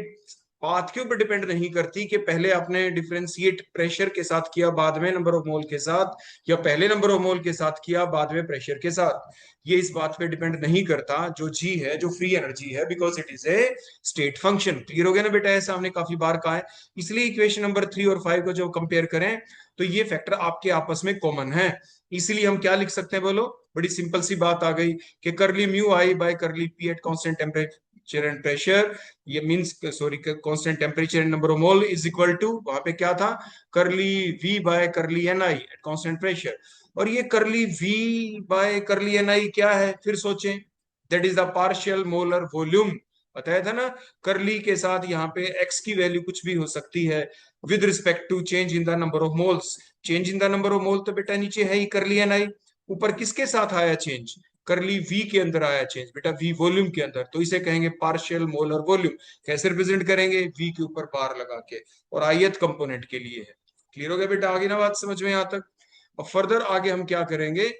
Speaker 1: बात के ऊपर डिपेंड नहीं करती कि पहले आपने डिफरेंशिएट प्रेशर के साथ किया बाद में नंबर ऑफ मोल के साथ, या पहले नंबर ऑफ मोल के साथ किया बाद में प्रेशर के साथ, ये इस बात पे डिपेंड नहीं करता। जो जी है, जो फ्री एनर्जी है, because it is a state function. Clear हो गया ना बेटा? ऐसा हमने काफी बार कहा है। इसलिए इक्वेशन नंबर 3 और 5 को जो कंपेयर करें तो ये फैक्टर आपके आपस में कॉमन है, इसलिए हम क्या लिख सकते हैं बोलो, बड़ी सिंपल सी बात आ गई कि curly mu I by curly P at constant temperature and pressure, ये means sorry constant temperature and number of mole is equal to, वहां पे क्या था, curly V by curly N I at constant pressure. और ये curly V by curly N I क्या है, फिर सोचें, that is the partial molar volume. बताया था ना, करली के साथ यहाँ पे एक्स की वैल्यू कुछ भी हो सकती है with respect to change in the number of moles. Change in the number of mole तो बेटा नीचे है ही करली एन आई, ऊपर किसके साथ आया चेंज, करली वी के अंदर आया चेंज बेटा, वी वॉल्यूम के अंदर, तो इसे कहेंगे पार्शियल मोलर वॉल्यूम। कैसे रिप्रेजेंट करेंगे, वी के ऊपर बार लगा के, और ith कंपोनेंट के लिए है। क्लियर हो गया बेटा? आगे ना बात समझ में यहाँ तक? और फर्दर आगे हम क्या करेंगे,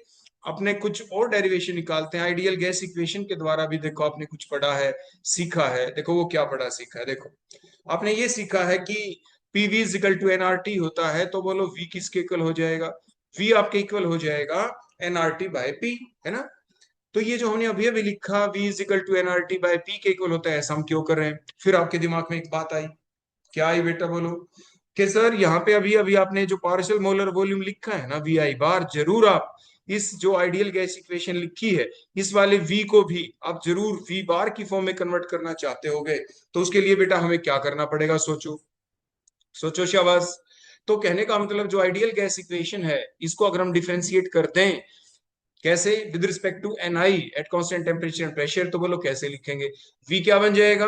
Speaker 1: अपने कुछ और डेरिवेशन निकालते हैं आइडियल गैस इक्वेशन के द्वारा भी। देखो आपने कुछ पढ़ा है, सीखा है, देखो वो क्या पढ़ा सीखा है, देखो आपने ये सीखा है कि PV is equal to NRT होता है, तो बोलो वी किसके इक्वल हो जाएगा? वी आपके इक्वल हो जाएगा एनआरटी बाय पी, है ना? तो ये जो हमने अभी अभी लिखा V is equal to NRT by P के इक्वल होता है, ऐसा हम क्यों कर रहे हैं? फिर आपके दिमाग में एक बात आई, क्या आई बेटा बोलो? कि सर यहाँ पे अभी अभी आपने जो पार्शियल मोलर वॉल्यूम लिखा है ना वी आई बार, जरूर आप इस जो आइडियल गैस इक्वेशन लिखी है इस वाले वी को भी आप जरूर वी बार की फॉर्म में कन्वर्ट करना चाहते होगे। तो उसके लिए बेटा हमें क्या करना पड़ेगा? सोचो सोचो शाबाश। तो कहने का मतलब जो आइडियल गैस इक्वेशन है इसको अगर हम डिफरेंशिएट कर दें, कैसे? With respect to N I at constant temperature and pressure, तो बोलो कैसे लिखेंगे? वी क्या बन जाएगा?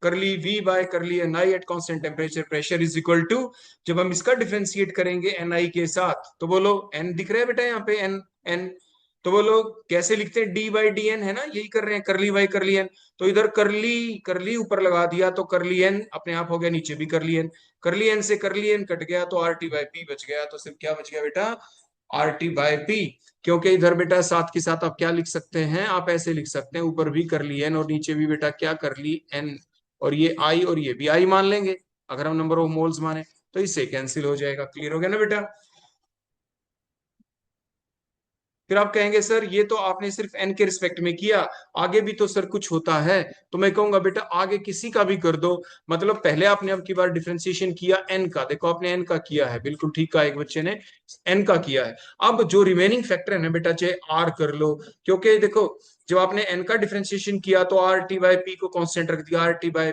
Speaker 1: Curly V by curly N I at constant temperature pressure is equal to, जब हम इसका डिफरेंशिएट करेंगे एन आई के साथ, तो बोलो एन दिख रहा है बेटा यहाँ पे, एन एन, तो बोलो कैसे लिखते हैं? डी बाई डी एन, है ना? यही कर रहे हैं, करली बाई करली एन। तो इधर करली करली ऊपर लगा दिया तो करली एन अपने आप हो गया, नीचे भी करली एन, करली एन से करली एन कट गया तो आर टी बाई पी बच गया। तो सिर्फ क्या बच गया बेटा? R T by P. क्योंकि इधर बेटा साथ के साथ आप क्या लिख सकते हैं? आप ऐसे लिख सकते हैं, ऊपर भी कर ली एन और नीचे भी बेटा क्या कर ली एन, और ये आई और ये भी आई मान लेंगे अगर हम नंबर ऑफ मोल्स माने, तो इससे कैंसिल हो जाएगा। क्लियर हो गया ना बेटा? फिर आप कहेंगे सर ये तो आपने सिर्फ एन के रिस्पेक्ट में किया, आगे भी तो सर कुछ होता है। तो मैं कहूंगा बेटा आगे किसी का भी कर दो, मतलब पहले आपने अब की बार डिफरेंशिएशन किया एन का, देखो आपने एन का किया है, बिल्कुल ठीक कहा, एक बच्चे ने एन का किया है। अब जो रिमेनिंग फैक्टर है ना बेटा, चाहे आर कर लो, क्योंकि देखो जब आपने एन का डिफरेंशिएशन किया तो आर टी बाई पी को कांस्टेंट रख दिया, R T by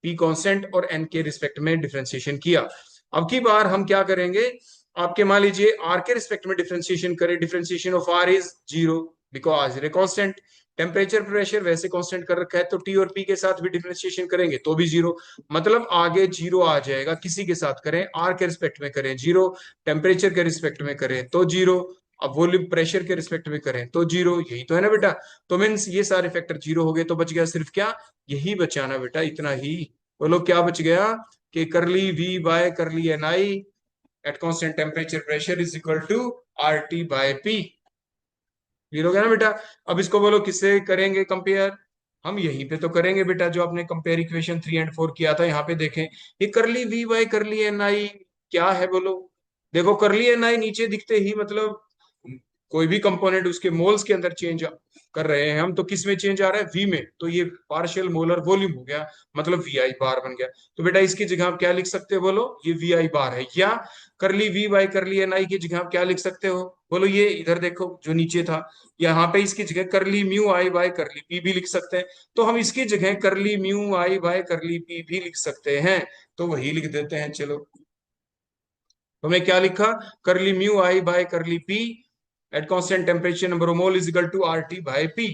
Speaker 1: P constant, और एन के रिस्पेक्ट में डिफरेंशिएशन किया। अब की बार हम क्या करेंगे? आपके मान लीजिए आर के रिस्पेक्ट में डिफरेंशिएशन करें, differentiation of R is zero because R constant, temperature pressure वैसे कांस्टेंट कर रखा है, तो टी और पी के साथ भी डिफरेंशिएशन करेंगे तो भी जीरो, मतलब आगे जीरो आ जाएगा। किसी के साथ करें, आर के रिस्पेक्ट में करें जीरो, टेम्परेचर के रिस्पेक्ट में करें तो जीरो, अब वॉल्यूम प्रेशर के रिस्पेक्ट में करें तो जीरो, यही तो है ना बेटा? तो मीन्स ये सारे फैक्टर जीरो हो गए, तो बच गया सिर्फ क्या? यही बचा ना बेटा, इतना ही। बोलो क्या बच गया? कि curly V by curly N I at constant temperature pressure is equal to RT by P। Clear हो गया ना बेटा? अब इसको बोलो किससे करेंगे कंपेयर? हम यहीं पे तो करेंगे बेटा, जो आपने कंपेयर इक्वेशन 3 और 4 किया था, यहाँ पे देखें ये curly V by curly N I क्या है बोलो? देखो करली एन आई नीचे दिखते ही मतलब कोई भी कंपोनेंट उसके मोल्स के अंदर चेंज कर रहे हैं हम, तो किस में चेंज आ रहा है? वी में, तो ये पार्शियल मोलर वॉल्यूम हो गया, मतलब वी आई बार बन गया। तो बेटा इसकी जगह आप क्या लिख सकते हो बोलो? ये वी आई बार है, या करली वी बाई करली एन आई की जगह आप क्या लिख सकते हो बोलो? ये इधर देखो जो नीचे था, यहाँ पे इसकी जगह करली mu I by curly P भी लिख सकते हैं, तो हम इसकी जगह करली mu I by curly P भी लिख सकते हैं, तो वही लिख देते हैं। चलो तो हमने क्या लिखा? Curly mu I by curly P at constant temperature number of mole is equal to R T by P.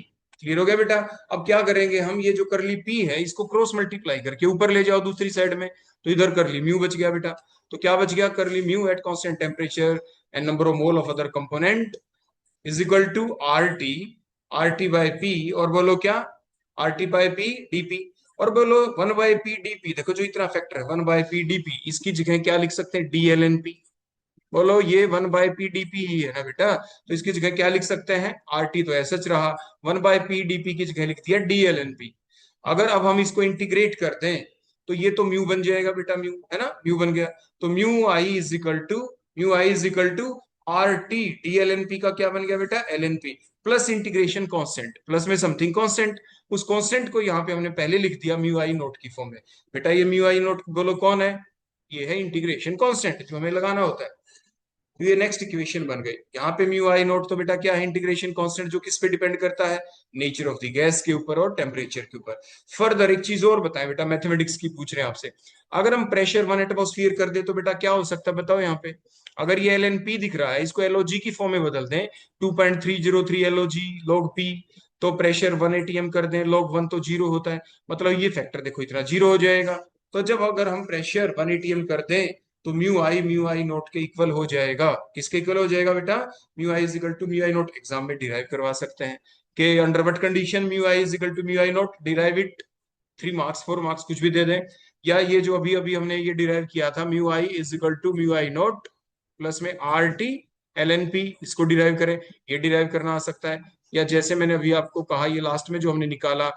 Speaker 1: Clear हो गया बेटा? अब क्या करेंगे हम? ये जो करली पी है इसको क्रॉस मल्टीप्लाई करके ऊपर ले जाओ दूसरी साइड में, तो इधर करली म्यू बच गया बेटा। तो क्या बच गया? Curly mu at constant temperature and number of mole of other component is equal to R T by P, और बोलो क्या? R T by P DP, और बोलो वन बाय पी डीपी। देखो जो इतना फैक्टर है वन बाय पी डीपी, इसकी जगह क्या लिख सकते हैं? D L N P. बोलो ये वन बाय पी डीपी ही है ना बेटा, तो इसकी जगह क्या लिख सकते हैं? आर टी तो ऐसा रहा, वन बाय पी डीपी की जगह लिख दिया डी एल एन पी। अगर अब हम इसको इंटीग्रेट कर दें तो ये तो म्यू बन जाएगा बेटा, म्यू है ना, म्यू बन गया। तो mu I is equal to R T D L N P का क्या बन गया बेटा? L N P plus integration constant, plus में समथिंग कांस्टेंट, उस कांस्टेंट को यहाँ पे हमने पहले लिख दिया म्यू आई नोट की फॉर्म में। बेटा ये म्यू आई नोट बोलो कौन है? ये है इंटीग्रेशन कांस्टेंट जो हमें लगाना होता है। तो ये नेक्स्ट इक्वेशन बन गई। यहाँ पे म्यू आई नोट तो बेटा क्या है? इंटीग्रेशन कांस्टेंट, जो किस पे डिपेंड करता है? नेचर ऑफ द गैस के ऊपर और टेम्परेचर के ऊपर। फर्दर एक चीज और बताएं बेटा, मैथमेटिक्स की पूछ रहे हैं आपसे, अगर हम प्रेशर 1 एटमॉस्फेयर कर दे तो बेटा क्या हो सकता है बताओ? यहाँ पे अगर ये एल एन पी दिख रहा है, इसको एलओजी की फॉर्म में बदल दें, 2.303 एलओजी लॉग पी, तो प्रेशर 1 atm कर दें, लॉग 1 तो जीरो होता है, मतलब ये फैक्टर देखो इतना जीरो हो जाएगा। तो जब अगर हम प्रेशर 1 atm कर दें तो म्यू आई नोट के इक्वल हो जाएगा। किसके इक्वल हो जाएगा बेटा? Mu I is equal to mu I nought. Exam में डिराइव करवा सकते हैं कि under what condition mu I is equal to mu I nought, derive it, 3 marks 4 marks कुछ भी दे दें। या ये जो अभी अभी हमने ये डिराइव किया था mu I is equal to mu I naught plus में R T L N P, इसको डिराइव करें, ये डिराइव करना आ सकता है। या जैसे मैंने अभी आपको कहा ये लास्ट में जो हमने निकाला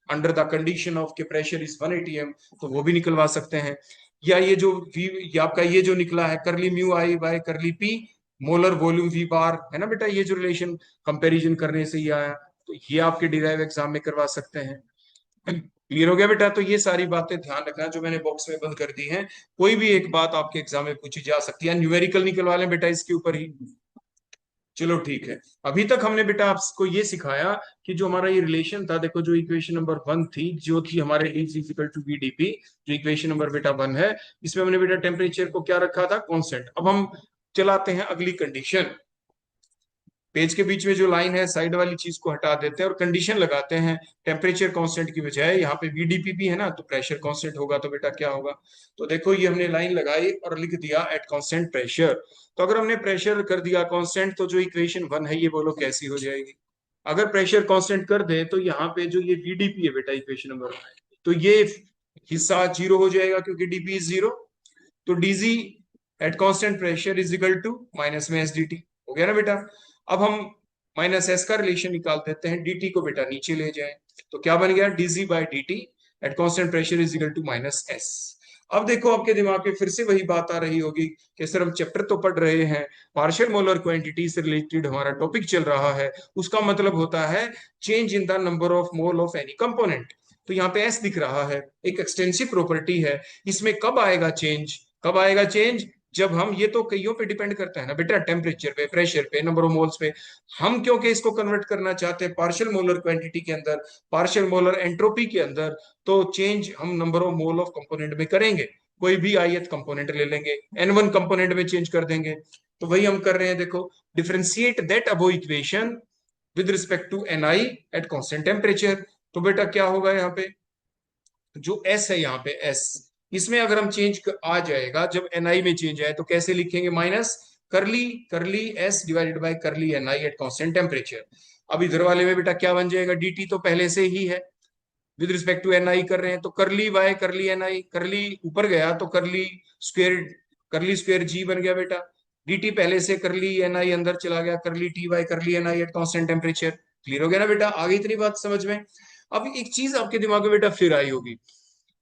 Speaker 1: अंडर द कंडीशन ऑफ के प्रेशर इज 1 atm, तो वो भी निकलवा सकते हैं। या ये जो v, ये आपका ये जो निकला है करली mu I by curly P molar volume v बार, है ना बेटा, ये जो रिलेशन कंपैरिजन करने से ही आया, तो ये आपके डिराइव एग्जाम में करवा सकते हैं। क्लियर हो गया बेटा? तो ये सारी बातें ध्यान रखना जो मैंने बॉक्स में बंद कर दी हैं। कोई भी एक बात आपके एग्जाम में पूछी जा सकती है, न्यूमेरिकल निकलवा लें बेटा इसके ऊपर ही। चलो ठीक है। अभी तक हमने बेटा आपको ये सिखाया कि जो हमारा ये रिलेशन था, देखो जो इक्वेशन नंबर 1 थी, जो थी हमारे H इक्वल टू VdP, जो इक्वेशन नंबर बेटा 1 है, इसमें हमने बेटा टेम्परेचर को क्या रखा था, कांस्टेंट। अब हम चलाते हैं अगली कंडीशन। पेज के बीच में जो लाइन है साइड वाली चीज को हटा देते हैं और कंडीशन लगाते हैं। टेम्परेचर कांस्टेंट की बजाय यहाँ पे VdP भी है ना, तो प्रेशर कांस्टेंट होगा, तो बेटा क्या होगा, तो देखो ये हमने लाइन लगाई और लिख दिया एट कांस्टेंट प्रेशर। तो अगर हमने प्रेशर कर दिया कांस्टेंट, तो जो इक्वेशन 1 है ये बोलो कैसी हो जाएगी। अगर प्रेशर कांस्टेंट कर दे तो यहाँ पे जो ये VdP है बेटा इक्वेशन नंबर 1, तो ये हिस्सा जीरो हो जाएगा क्योंकि DP इज जीरो। तो DG at constant pressure is equal to minus में SdT। हो गया ना बेटा? अब हम माइनस एस का रिलेशन निकाल देते हैं, dt को बेटा नीचे ले जाएं, तो क्या बन गया, dg by dt at constant pressure is equal to minus S. अब देखो आपके दिमाग में फिर से वही बात आ रही होगी कि सर हम चैप्टर तो पढ़ रहे हैं, पार्शियल मोलर क्वांटिटी से रिलेटेड हमारा टॉपिक चल रहा है, उसका मतलब होता है change in the number of mole of any component. तो यहाँ पे एस दिख रहा है, एक एक्सटेंसिव प्रॉपर्टी है, इसमें कब आएगा चेंज, कब आएगा चेंज, जब हम, ये तो कईयों पे डिपेंड करता है ना बेटा, टेम्परेचर पे, प्रेशर पे, नंबर ऑफ मोल्स पे। हम क्योंकि इसको कन्वर्ट करना चाहते हैं पार्शियल मोलर क्वांटिटी के अंदर, पार्शियल मोलर एंट्रोपी के अंदर, तो चेंज हम number of mole of component में करेंगे। कोई भी ith कंपोनेंट ले लेंगे, n1 कंपोनेंट में चेंज कर देंगे। तो वही हम कर रहे हैं, देखो differentiate that above equation with respect to Ni at constant temperature. तो बेटा क्या होगा यहाँ पे, जो S है यहाँ पे S, इसमें अगर हम चेंज आ जाएगा, जब Ni में चेंज आए तो कैसे लिखेंगे, माइनस करली करली S divided by curly Ni at constant temperature. अब इधर वाले में बेटा क्या बन जाएगा, dt तो पहले से ही है, विद रिस्पेक्ट टू Ni कर रहे हैं, तो करली बाय करली Ni, करली ऊपर गया तो करली स्क्वेयर जी बन गया बेटा, dt पहले से करली Ni अंदर चला गया, करली t bye curly Ni at constant temperature. Clear हो गया ना बेटा? आगे इतनी बात समझ में? अब एक चीज आपके दिमाग में बेटा फिर आई होगी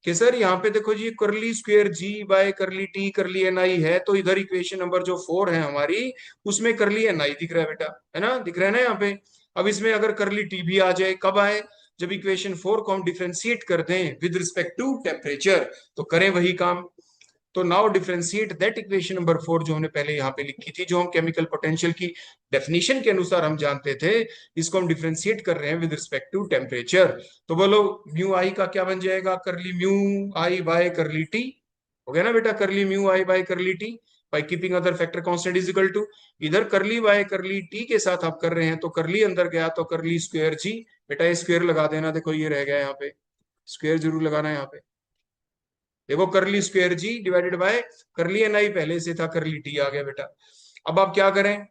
Speaker 1: कि सर यहाँ पे देखो G, curly square G by curly T curly Ni है, तो इधर इक्वेशन नंबर जो 4 है हमारी, उसमें करली Ni दिख रहा है बेटा, है ना, दिख रहा है ना यहाँ पे। अब इसमें अगर करली टी भी आ जाए, कब आए, जब इक्वेशन 4 को हम डिफ्रेंशिएट कर दें विद रिस्पेक्ट टू टेम्परेचर, तो करें वही काम। तो now differentiate that equation number 4 जो हमने पहले यहाँ पे लिखी थी, जो हम केमिकल पोटेंशियल की डेफिनेशन के अनुसार हम जानते थे, इसको हम डिफरेंशिएट कर रहे हैं विद रिस्पेक्ट टू टेम्परेचर। तो बोलो म्यू आई का क्या बन जाएगा, curly mu I by curly T. हो गया ना बेटा, curly mu I by curly T by keeping other factor constant is equal to, इधर करली बाय करली टी के साथ आप कर रहे हैं, तो करली अंदर गया तो करली स्क्वायर जी, बेटा ये स्क्वायर लगा देना, देखो ये रह गया यहाँ पे, स्क्वायर जरूर लगाना है यहाँ पे। देखो curly square G divided by curly Ni पहले से था, करली टी आ गया बेटा। अब आप क्या करें,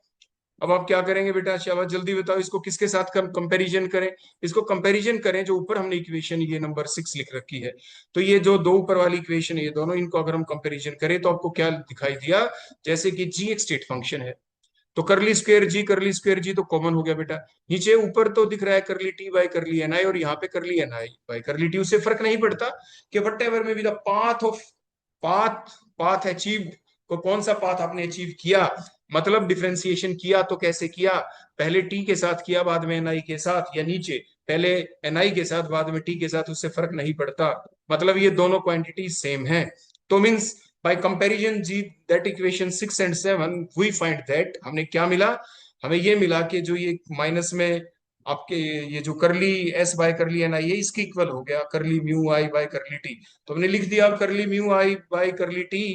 Speaker 1: अब आप क्या करेंगे बेटा, शाबाश जल्दी बताओ, इसको किसके साथ कंपैरिजन करें, इसको कंपैरिजन करें जो ऊपर हमने इक्वेशन ये नंबर 6 लिख रखी है, तो ये जो दो ऊपर वाली इक्वेशन है, ये दोनों, इनको अगर हम कंपैरिजन करें तो आपको क्या दिखाई दिया, जैसे कि g एक स्टेट फंक्शन है, तो करली स्क्वेयर जी तो कॉमन हो गया बेटा, नीचे ऊपर तो दिख रहा है करली टी बाय करली Ni, और यहाँ पे करली Ni बाय करली टी, उससे फर्क नहीं पड़ता कि वट एवर में भी the path of path path achieve, को कौन सा पाथ आपने अचीव किया, मतलब डिफरेंशिएशन किया तो कैसे किया, पहले टी के साथ किया बाद में Ni के साथ, या नीचे पहले Ni के साथ बाद में टी के साथ, उससे फर्क नहीं पड़ता, मतलब ये दोनों क्वांटिटी सेम है। तो means by comparison G that equation 6 and 7 we find that, हमने क्या मिला, हमें ये मिला कि जो ये माइनस में आपके ये जो करली S by curly N I है, इसके इक्वल हो गया curly mu I by curly T. तो हमने लिख दिया करली mu I by curly T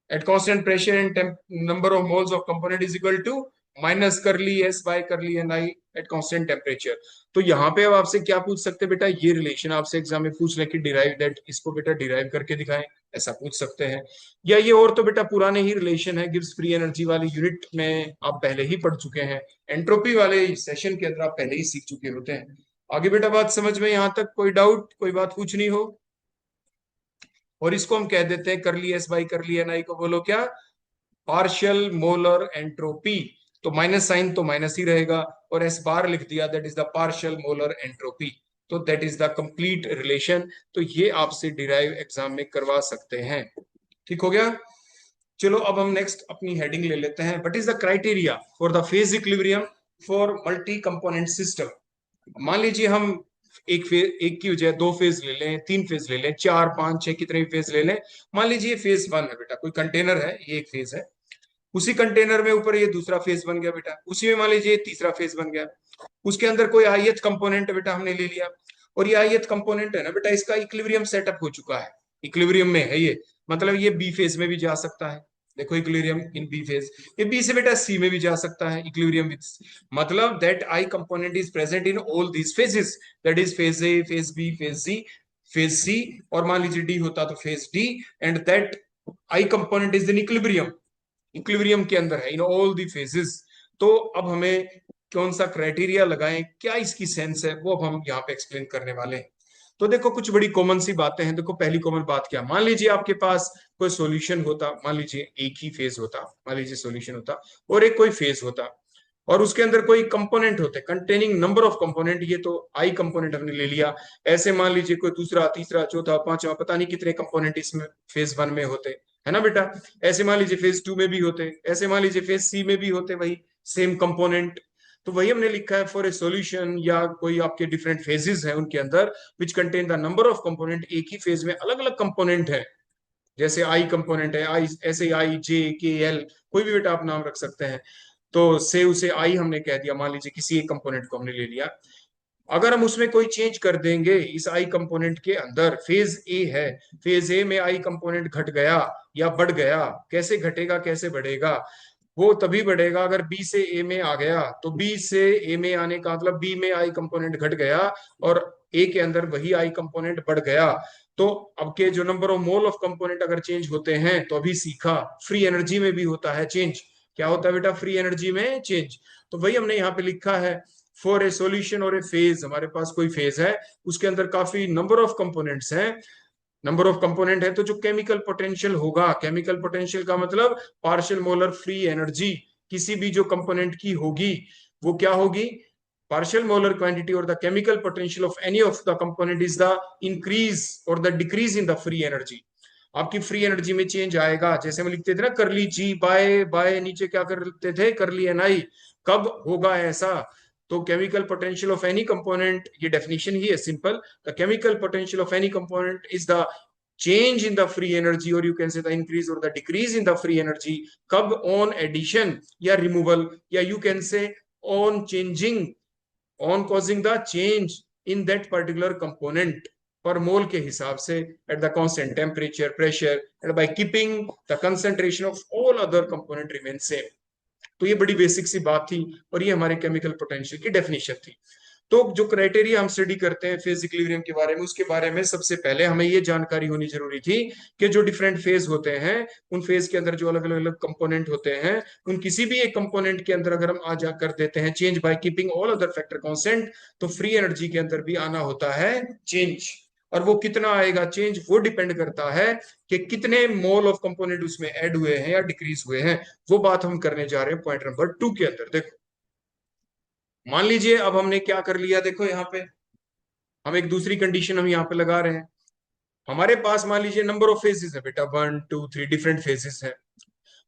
Speaker 1: at constant pressure and number of moles of component is equal to minus curly S by curly N I at constant temperature. तो यहाँ पे अब आपसे क्या पूछ सकते हैं बेटा, ये रिलेशन आपसे एग्जाम में पूछ ले कि डिराइव दैट, इसको बेटा डिराइव करके दिखाएं, ऐसा पूछ सकते हैं। या ये और तो बेटा पुराने ही रिलेशन है, गिब्स फ्री एनर्जी वाली यूनिट में आप पहले ही पढ़ चुके हैं, एंट्रोपी वाले सेशन के अंदर आप पहले ही सीख चुके होते हैं। आगे बेटा बात समझ में यहाँ तक, कोई डाउट, कोई बात पूछनी हो, और इसको हम कह देते हैं curly S by curly N I को बोलो क्या, पार्शियल मोलर एंट्रोपी। तो माइनस साइन तो माइनस ही रहेगा, और एस बार लिख दिया, that is the partial molar entropy. तो that is the complete relation. तो ये आपसे डिराइव एग्जाम में करवा सकते हैं। ठीक हो गया। चलो अब हम नेक्स्ट अपनी हेडिंग ले लेते हैं, what is the criteria for the phase equilibrium for multi component system. मान लीजिए हम एक की बजाय दो फेज ले लें, तीन फेज ले लें, चार पांच छह कितने भी फेज ले लें। मान लीजिए फेज वन है बेटा, कोई कंटेनर है, ये एक फेज है, उसी कंटेनर में ऊपर ये दूसरा फेज बन गया बेटा, उसी में मान लीजिए तीसरा फेज बन गया, उसके अंदर कोई आईएच कंपोनेंट बेटा हमने ले लिया, और ये आईएच कंपोनेंट है ना बेटा, इसका इक्विलिब्रियम सेटअप हो चुका है, इक्विलिब्रियम में है ये, मतलब ये बी फेज में भी जा सकता है। देखो इक्विलिब्रियम इन बी फेज, ये बी से बेटा सी में भी जा सकता है इक्विलिब्रियम विद, मतलब that I component is present in all these phases, that is phase A, phase B, phase C, phase C, और मान लीजिए डी होता तो phase D, and that I component is in equilibrium, equilibrium के अंदर है in all the phases. तो अब हमें कौन सा क्राइटेरिया लगाएं, क्या इसकी सेंस है, वो अब हम यहाँ पे एक्सप्लेन करने वाले हैं। तो देखो कुछ बड़ी कॉमन सी बातें हैं। देखो पहली कॉमन बात क्या, मान लीजिए आपके पास कोई सॉल्यूशन होता, मान लीजिए एक ही फेज होता, मान लीजिए सॉल्यूशन होता और एक कोई फेज होता, और उसके अंदर कोई कंपोनेंट होते कंटेनिंग नंबर ऑफ कंपोनेंट, ये तो आई कंपोनेंट हमने ले लिया, ऐसे मान लीजिए कोई दूसरा तीसरा चौथा पांचवा पता नहीं कितने कंपोनेंट इसमें फेज वन में होते, है ना बेटा। ऐसे मान लीजिए फेज टू में भी होते, ऐसे मान लीजिए फेज सी में भी होते वही सेम कंपोनेंट। तो वही हमने लिखा है फॉर ए सॉल्यूशन, या कोई आपके डिफरेंट फेजेस हैं उनके अंदर which contain the number of component, एक ही फेज में अलग अलग कंपोनेंट है, जैसे आई कंपोनेंट है, आई ऐसे आई जे के एल, कोई भी बेटा आप नाम रख सकते हैं। तो से उसे आई हमने कह दिया, मान लीजिए किसी एक कंपोनेंट को हमने ले लिया, अगर हम उसमें कोई चेंज कर देंगे इस आई कंपोनेंट के अंदर, फेज ए है, फेज ए में आई कंपोनेंट घट गया या बढ़ गया, कैसे घटेगा कैसे बढ़ेगा, वो तभी बढ़ेगा अगर बी से ए में आ गया, तो बी से ए में आने का मतलब बी में आई कंपोनेंट घट गया और ए के अंदर वही आई कंपोनेंट बढ़ गया। तो अब के जो number of mole of component अगर चेंज होते हैं, तो अभी सीखा फ्री एनर्जी में भी होता है चेंज। क्या होता है बेटा, फ्री एनर्जी में चेंज। तो वही हमने यहाँ पे लिखा है फॉर ए सॉल्यूशन और ए फेज, हमारे पास कोई फेज है उसके अंदर काफी नंबर ऑफ कंपोनेंट्स हैं, नंबर ऑफ कंपोनेंट है, तो जो केमिकल पोटेंशियल होगा, केमिकल पोटेंशियल का मतलब पार्शियल मोलर फ्री एनर्जी किसी भी जो कंपोनेंट की होगी, वो क्या होगी, partial molar quantity or the chemical potential of any of the component is the increase or the decrease in the free energy। आपकी फ्री एनर्जी में चेंज आएगा, जैसे हम लिखते थे ना करली जी बाय बाय, नीचे क्या करते थे करली एन आई, कब होगा ऐसा, तो chemical potential of any component, ये डेफिनेशन ही है simple, the chemical potential of any component is the change in the free energy, or you can say the increase or the decrease in the free energy, कब, on addition या removal, या you can say on changing, on causing the change in that particular component per mole के हिसाब से at the constant temperature pressure and by keeping the concentration of all other component remain same। तो ये बड़ी basic सी बात थी और ये हमारे केमिकल पोटेंशियल की डेफिनेशन थी। तो जो क्राइटेरिया हम स्टडी करते हैं फेज इक्विलिब्रियम के बारे में, उसके बारे में सबसे पहले हमें ये जानकारी होनी जरूरी थी कि जो डिफरेंट फेज होते हैं, उन फेज के अंदर जो अलग अलग अलग कंपोनेंट होते हैं, उन किसी भी एक कंपोनेंट के अंदर अगर हम आ जा कर देते हैं change bye keeping all other factor constant, तो फ्री एनर्जी के अंदर भी आना होता है चेंज। और वो कितना आएगा चेंज, वो डिपेंड करता है कि कितने मोल ऑफ कंपोनेंट उसमें ऐड हुए हैं या डिक्रीज हुए हैं। वो बात हम करने जा रहे हैं पॉइंट नंबर 2 के अंदर। देखो मान लीजिए अब हमने क्या कर लिया, देखो यहाँ पे हम एक दूसरी कंडीशन हम यहाँ पे लगा रहे हैं, हमारे पास मान लीजिए नंबर ऑफ फेजेस है बेटा, 1 2 3 डिफरेंट फेजेस है,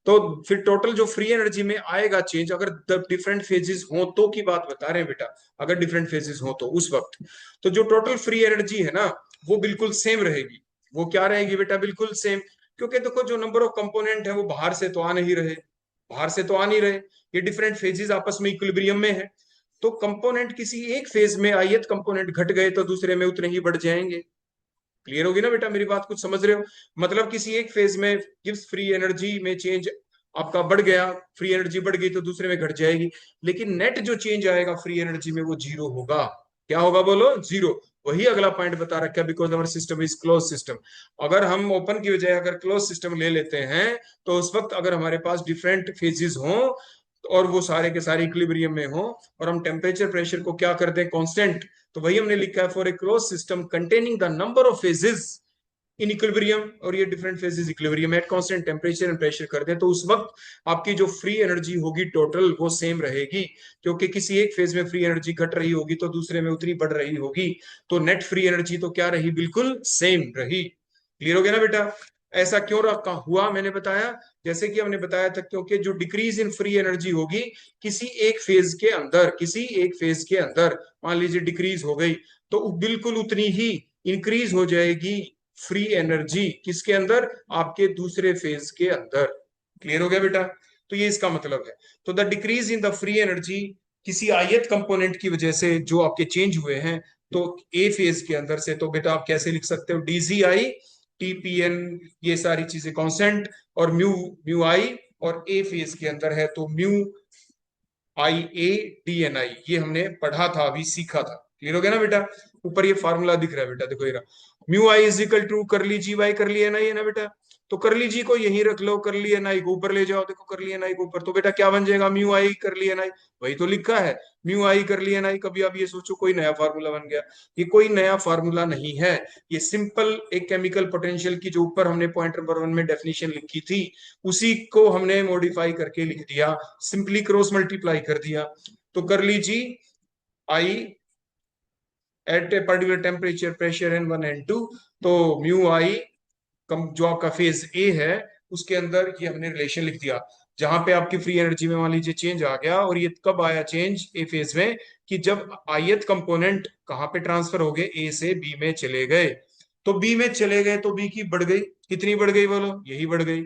Speaker 1: तो फिर टोटल जो फ्री एनर्जी में आएगा चेंज, अगर डिफरेंट फेजेस हो तो की बात बता रहे हैं बेटा, अगर डिफरेंट फेजेस हो तो उस वक्त, तो जो टोटल फ्री एनर्जी है ना वो बिल्कुल सेम रहेगी। वो क्या रहेगी बेटा, बिल्कुल सेम, क्योंकि देखो जो नंबर ऑफ कंपोनेंट है वो बाहर से तो आ नहीं रहे, बाहर से तो आ नहीं रहे, ये डिफरेंट फेजेस आपस में इक्विलिब्रियम में है, तो कंपोनेंट किसी एक फेज में आयत कंपोनेंट घट गए तो दूसरे में उतने ही बढ़ जाएंगे। क्लियर होगी ना बेटा मेरी बात, कुछ समझ रहे हो, मतलब किसी एक फेज में गिव्स फ्री एनर्जी में चेंज आपका बढ़ गया, फ्री एनर्जी बढ़ गई तो दूसरे में घट जाएगी, लेकिन नेट जो चेंज आएगा फ्री एनर्जी में वो जीरो होगा। क्या होगा बोलो, जीरो। वही अगला पॉइंट बता रखा है, because our system is close system. अगर हम ओपन की बजाय अगर क्लोज सिस्टम ले लेते हैं, तो उस वक्त अगर हमारे पास डिफरेंट फेजेस हों और वो सारे के सारे इक्विलिब्रियम में हो, और हम टेम्परेचर प्रेशर को क्या कर दें कांस्टेंट, तो वही हमने लिखा है for a close system containing the number of phases in equilibrium और ये different phases equilibrium at constant temperature and pressure कर दें तो उस वक्त आपकी जो फ्री एनर्जी होगी टोटल वो सेम रहेगी, क्योंकि किसी एक फेज में फ्री एनर्जी घट रही होगी तो दूसरे में उतनी बढ़ रही होगी, तो नेट फ्री एनर्जी तो क्या रही, बिल्कुल सेम रही। क्लियर हो गया ना बेटा? ऐसा क्यों रखा हुआ मैंने बताया, जैसे कि हमने बताया था, क्योंकि जो डिक्रीज इन फ्री एनर्जी होगी किसी एक फेज के अंदर, किसी एक फेज के अंदर मान लीजिए डिक्रीज हो गई, तो बिल्कुल उतनी ही इंक्रीज हो जाएगी फ्री एनर्जी किसके अंदर, आपके दूसरे फेज के अंदर। क्लियर हो गया बेटा? तो ये इसका मतलब है। तो the decrease in the free energy किसी आयत कंपोनेंट की वजह से जो आपके चेंज हुए हैं, तो ए फेज के अंदर से, तो बेटा आप कैसे लिख सकते हो, डीजी आई टीपीएन, ये सारी चीजें कांस्टेंट, और म्यू म्यू आई, और ए फेज के अंदर है तो mu I A D N I, ये हमने पढ़ा था अभी, सीखा था। क्लियर हो गया ना बेटा? ऊपर ये फार्मूला दिख रहा है बेटा, देखो ये mu I is equal to curly ji Y कर ली एन आई है ना बेटा, तो कर ली जी को यहीं रख लो, कर ली एन आई को ऊपर ले जाओ, देखो कर ली एन आई को ऊपर, तो बेटा क्या बन जाएगा, म्यू आई कर ली एन आई, वही तो लिखा है म्यू आई कर ली एन आई। कभी आप ये सोचो कोई नया फार्मूला बन गया, ये कोई नया फार्मूला नहीं है, ये सिंपल एक केमिकल पोटेंशियल की जो ऊपर हमने पॉइंट नंबर 1 में डेफिनेशन लिखी थी उसी को हमने मॉडिफाई करके लिख दिया, सिंपली क्रॉस मल्टीप्लाई कर दिया। तो कर लीजिए I at a particular temperature pressure N one N two, तो म्यू आई कम जो आपका फेज ए है उसके अंदर ये हमने रिलेशन लिख दिया, जहां पे आपकी फ्री एनर्जी में मान लीजिए चेंज आ गया, और ये कब आया चेंज ए फेज में, कि जब आयत कंपोनेंट कहां पे ट्रांसफर हो गए, ए से बी में चले गए, तो बी में चले गए तो बी की बढ़ गई, कितनी बढ़ गई बोलो, यही बढ़ गई,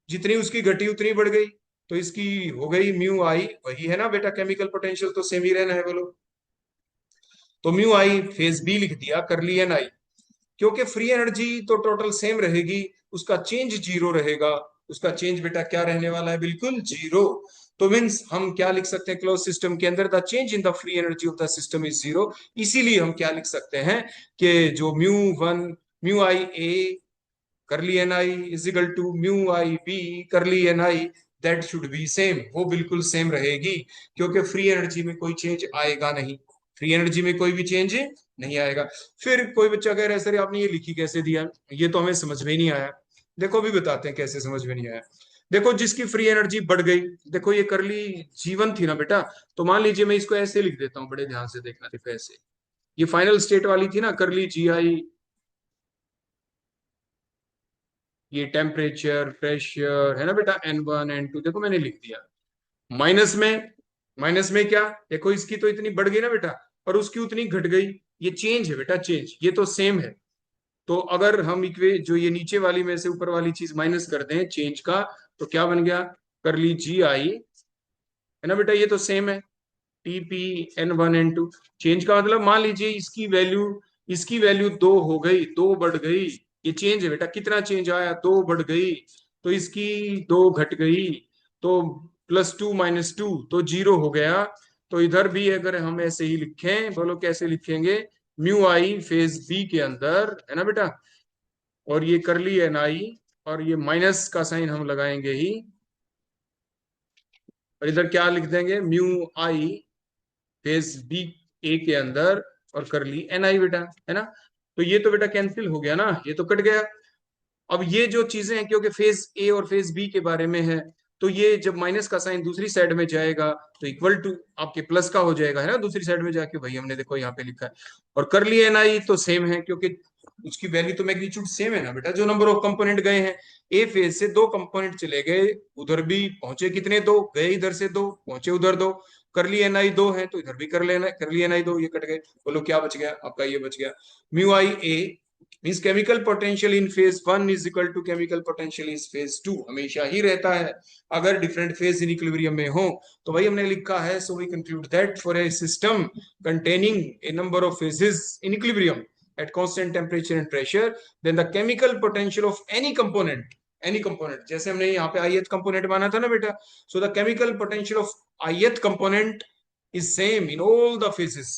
Speaker 1: जितनी उसकी घटी उतनी बढ़ गई, तो इसकी हो गई म्यू आई, वही है ना बेटा, केमिकल पोटेंशियल तो सेम ही रहना है बोलो, तो म्यू आई फेज बी लिख दिया, कर ली एन आई, क्योंकि फ्री एनर्जी तो टोटल सेम रहेगी, उसका चेंज जीरो रहेगा, उसका चेंज बेटा क्या रहने वाला है, बिल्कुल जीरो। तो मीन्स हम क्या लिख सकते हैं, क्लोज सिस्टम के अंदर the change in the free energy of the system is zero, इसीलिए हम क्या लिख सकते हैं कि जो mu one mu I A curly N I is equal to mu I B curly N I, that should be same, वो बिल्कुल सेम रहेगी, क्योंकि फ्री एनर्जी में कोई चेंज आएगा नहीं, फ्री एनर्जी में कोई भी चेंज नहीं आएगा। फिर कोई बच्चा कह रहा है सर आपने ये लिखी कैसे दिया, ये तो हमें समझ में ही नहीं आया। देखो अभी बताते हैं कैसे समझ में नहीं आया। देखो जिसकी फ्री एनर्जी बढ़ गई, देखो ये कर ली जीवन थी ना बेटा, तो मान लीजिए मैं इसको ऐसे लिख देता हूँ, बड़े ध्यान से देखना, देखो ऐसे, ये फाइनल स्टेट वाली थी ना, कर ली जी आई, ये टेम्परेचर प्रेशर है ना बेटा, एन वन एन टू, देखो मैंने लिख दिया। माइनस में, माइनस में क्या, देखो इसकी तो इतनी बढ़ गई ना बेटा, और उसकी उतनी घट गई, ये चेंज है बेटा, चेंज, ये तो सेम है। तो अगर हम इक्वे जो ये नीचे वाली में से ऊपर वाली चीज माइनस कर दें चेंज का, तो क्या बन गया, कर ली जी आई, है ना बेटा, ये तो सेम है, TP N one N two. Change का मतलब मान लीजिए इसकी वैल्यू दो हो गई, दो बढ़ गई, ये चेंज है बेटा, कितना चेंज आया, दो बढ़ गई, तो इसकी दो घट गई, तो प्लस टू माइनस टू तो जीरो हो गया। तो इधर भी अगर हम ऐसे ही लिखें, बोलो कैसे लिखेंगे, म्यू आई फेज बी के अंदर है ना बेटा, और ये कर ली एन आई, और ये माइनस का साइन हम लगाएंगे ही, और इधर क्या लिख देंगे, म्यू आई फेज बी ए के अंदर, और कर ली एन आई बेटा, है ना। तो ये तो बेटा कैंसिल हो गया ना, ये तो कट गया। अब ये जो चीजें हैं क्योंकि फेज ए और फेज बी के बारे में है, तो ये जब माइनस का साइन दूसरी साइड में जाएगा तो इक्वल टू आपके प्लस का हो जाएगा, है ना, दूसरी साइड में जाके, वही हमने देखो यहाँ पे लिखा है। और कर लिए एन आई तो सेम है, क्योंकि उसकी वैल्यू तो मैग्नीट्यूड सेम है ना बेटा, जो नंबर ऑफ कंपोनेंट गए हैं, ए फेज से दो कंपोनेंट चले गए, उधर भी पहुंचे कितने, दो गए, इधर से दो पहुंचे, उधर दो, कर ली एन आई दो है तो इधर भी कर लेना, कर ली एन आई दो, ये कट गए, बोलो क्या बच गया आपका, ये बच गया mu I A, means chemical potential in phase one is equal to chemical potential is phase two, हमेशा ही रहता है अगर डिफरेंट फेज इन इक्विलिब्रियम में हो। तो वही हमने लिखा है, so we conclude that for a system containing a number of phases in equilibrium at constant temperature and pressure, then the chemical potential of any component, जैसे हमने यहाँ पे ith component माना था ना बेटा, so the chemical potential of ith component is same in all the phases,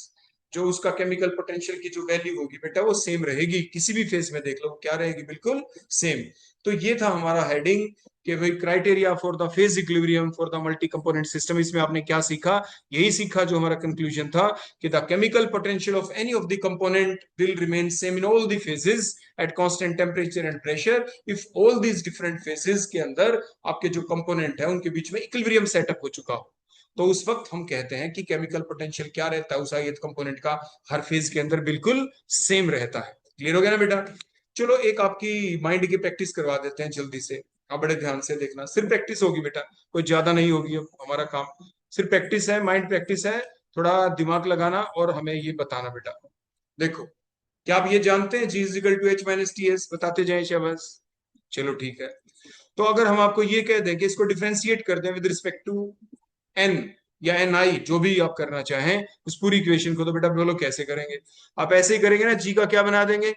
Speaker 1: जो उसका केमिकल पोटेंशियल की जो वैल्यू होगी बेटा वो सेम रहेगी, किसी भी फेज में देख लो क्या रहेगी, बिल्कुल सेम। तो ये था हमारा हेडिंग कि भाई criteria for the phase equilibrium for the multi component system. इसमें आपने क्या सीखा, यही सीखा जो हमारा कंक्लूजन था कि the chemical potential of any of the component will remain same in all the phases eight constant temperature and pressure if all these different phases के अंदर आपके जो कंपोनेंट है उनके बीच में इक्विलिब्रियम सेटअप हो चुका हो। तो उस वक्त हम कहते हैं कि केमिकल पोटेंशियल क्या रहता है उस ith कंपोनेंट का, हर फेज के अंदर बिल्कुल सेम रहता है। क्लियर हो गया ना बेटा? चलो एक आपकी माइंड की प्रैक्टिस करवा देते हैं जल्दी से, आप बड़े ध्यान से देखना, सिर्फ प्रैक्टिस होगी बेटा, कोई ज्यादा नहीं होगी। अब हमारा काम सिर्फ प्रैक्टिस है, माइंड प्रैक्टिस है, थोड़ा दिमाग लगाना और हमें ये बताना बेटा। देखो, क्या आप ये जानते हैं G is equal to H minus T S? बताते जाए शाबाश। चलो ठीक है। तो अगर हम आपको ये कह दें कि इसको डिफ्रेंशिएट कर दें विद रिस्पेक्ट टू एन या एन आई, जो भी आप करना चाहें उस पूरी इक्वेशन को, तो बेटा बोलो कैसे करेंगे? आप ऐसे ही करेंगे ना, जी का क्या बना देंगे,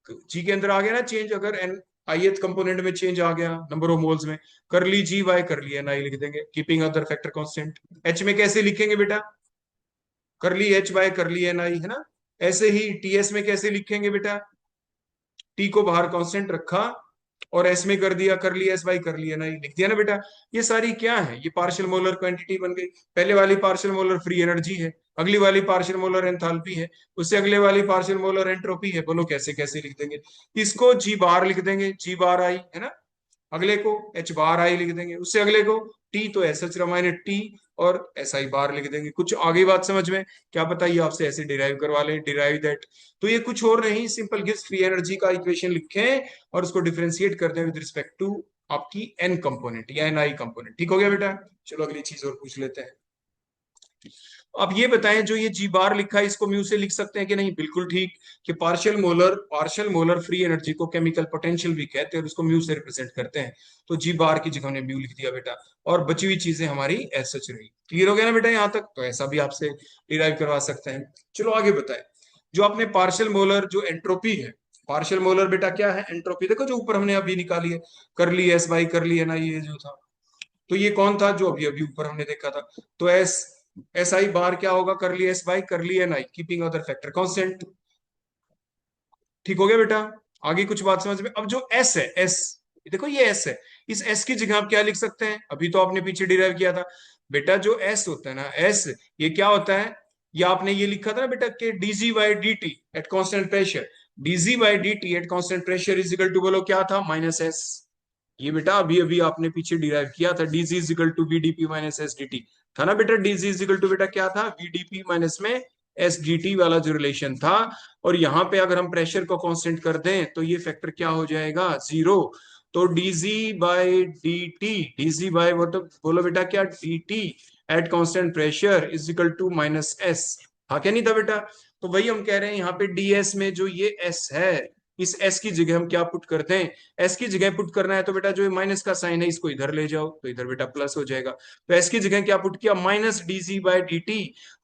Speaker 1: जी के अंदर आ गया ना चेंज, अगर एन ith कंपोनेंट में चेंज आ गया नंबर ऑफ मोल्स में, कर ली जी वाई, कर ली एन आई लिख देंगे, keeping other factor constant. H में कैसे लिखेंगे बेटा, कर ली एच बाय कर ली एन आई, है ना? ऐसे ही टीएस में कैसे लिखेंगे बेटा, टी को बाहर कांस्टेंट रखा और एस में कर दिया, कर ली एस बाई कर ली एन आई लिख दिया ना बेटा। ये सारी क्या है, ये पार्शियल मोलर क्वांटिटी बन गई। पहले वाली पार्शियल मोलर फ्री एनर्जी है, अगली वाली पार्शियल मोलर एंथैल्पी है, उससे अगले वाली पार्शियल मोलर एंट्रोपी है। बोलो कैसे कैसे लिख देंगे? इसको जी बार लिख देंगे, जी बार आई, है ना? अगले को एच बार आई लिख देंगे, उससे अगले को टी, तो एस एच रामायण टी और एस आई बार लिख देंगे। कुछ आगे बात समझ में? क्या पता ये आपसे ऐसे डिराइव करवा लें, डिराइव दैट। तो ये कुछ और नहीं, सिंपल गिव्स फ्री एनर्जी का इक्वेशन लिखें और उसको डिफरेंशिएट कर दें विद रिस्पेक्ट टू आपकी एन कंपोनेंट या एन आई कंपोनेंट। ठीक हो गया बेटा? चलो अगली चीज और पूछ लेते हैं। अब ये बताएं, जो ये जी बार लिखा है इसको म्यू से लिख सकते हैं कि नहीं? बिल्कुल ठीक, कि पार्शियल मोलर फ्री एनर्जी को केमिकल पोटेंशियल भी कहते हैं और उसको म्यू से रिप्रेजेंट करते हैं। तो जी बार की जगह हमने म्यू लिख दिया बेटा, और बची हुई चीजें हमारी एज सच रही। क्लियर हो गया ना बेटा यहाँ तक? तो ऐसा भी आपसे डिराइव करवा सकते हैं। चलो आगे बताएं, जो आपने पार्शियल मोलर जो एंट्रोपी है, पार्शियल मोलर बेटा क्या है? एंट्रोपी। देखो जो ऊपर हमने अभी निकाली है, कर ली एस बाई कर ली है ना, ये जो था, तो ये कौन था जो अभी अभी ऊपर हमने देखा था? तो एस एस आई बार क्या होगा? कर ली एस बाई कर ली एन आई, कीपिंग अदर फैक्टर कांस्टेंट। ठीक हो गया बेटा? आगे कुछ बात समझ में? अब जो एस है, एस, देखो ये एस है, इस एस की जगह आप क्या लिख सकते हैं? अभी तो आपने पीछे डिराइव किया था बेटा, जो एस होता है ना, एस, ये क्या होता है? ये आपने ये लिखा था ना बेटा कि DG by D T at constant pressure, DG by D T at constant pressure is equal to, बोलो क्या था? Minus S. ये बेटा अभी अभी आपने पीछे डिराइव किया था, DG is equal to VDP minus S D T, था ना बेटा? डीजी इज इक्वल टू बेटा क्या था? वीडीपी माइनस में एस डी टी वाला जो रिलेशन था। और यहाँ पे अगर हम प्रेशर को कांस्टेंट कर दें तो ये फैक्टर क्या हो जाएगा? जीरो। तो DG by D T, DG by वो, तो बोलो बेटा क्या? D T at constant pressure is equal to minus S. हाँ क्या नहीं था बेटा? तो वही हम कह रहे हैं यहाँ पे डीएस में जो ये एस है, इस एस की जगह हम क्या पुट करते हैं? एस की जगह पुट करना है तो बेटा जो माइनस का साइन है इसको इधर ले जाओ, तो इधर बेटा प्लस हो जाएगा। तो एस की जगह क्या पुट किया? Minus D C by D T.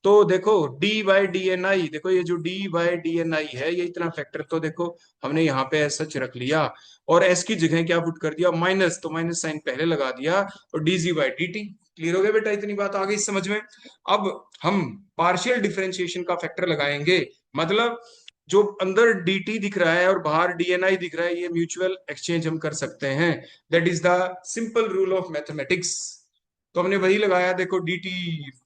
Speaker 1: तो देखो D by D N I, देखो ये जो D by D N I है, ये इतना फैक्टर तो देखो हमने यहाँ पे एस सच रख लिया, और एस की जगह क्या पुट कर दिया? माइनस, तो माइनस साइन पहले लगा दिया, और D G by D T. Clear हो गया बेटा? इतनी बात आ गई समझ में? अब हम पार्शियल डिफरेंशिएशन का फैक्टर लगाएंगे, मतलब जो अंदर dt दिख रहा है और बाहर dni दिख रहा है, ये म्यूचुअल एक्सचेंज हम कर सकते हैं। That is the simple rule of mathematics. तो हमने वही लगाया, देखो dt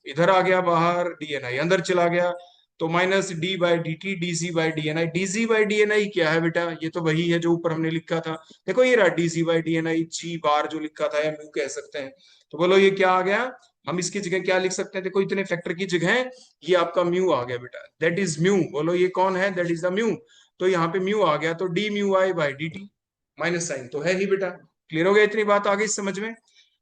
Speaker 1: इधर आ गया, बाहर dni अंदर चला गया, तो minus D by D T D C by D N I. D C by D N I क्या है बेटा? ये तो वही है जो ऊपर हमने लिखा था, देखो ये रहा D C by D N I, G bar जो लिखा था, या म्यू कह सकते हैं। तो बोलो ये क्या आ गया? हम इसकी जगह क्या लिख सकते हैं? देखो इतने फैक्टर की जगह ये आपका म्यू आ गया बेटा, दैट इज म्यू। बोलो ये कौन है? That is the mu. तो यहाँ पे म्यू आ गया, तो d mu i by D t, minus sign तो है ही बेटा। क्लियर हो गया? इतनी बात आ गई समझ में?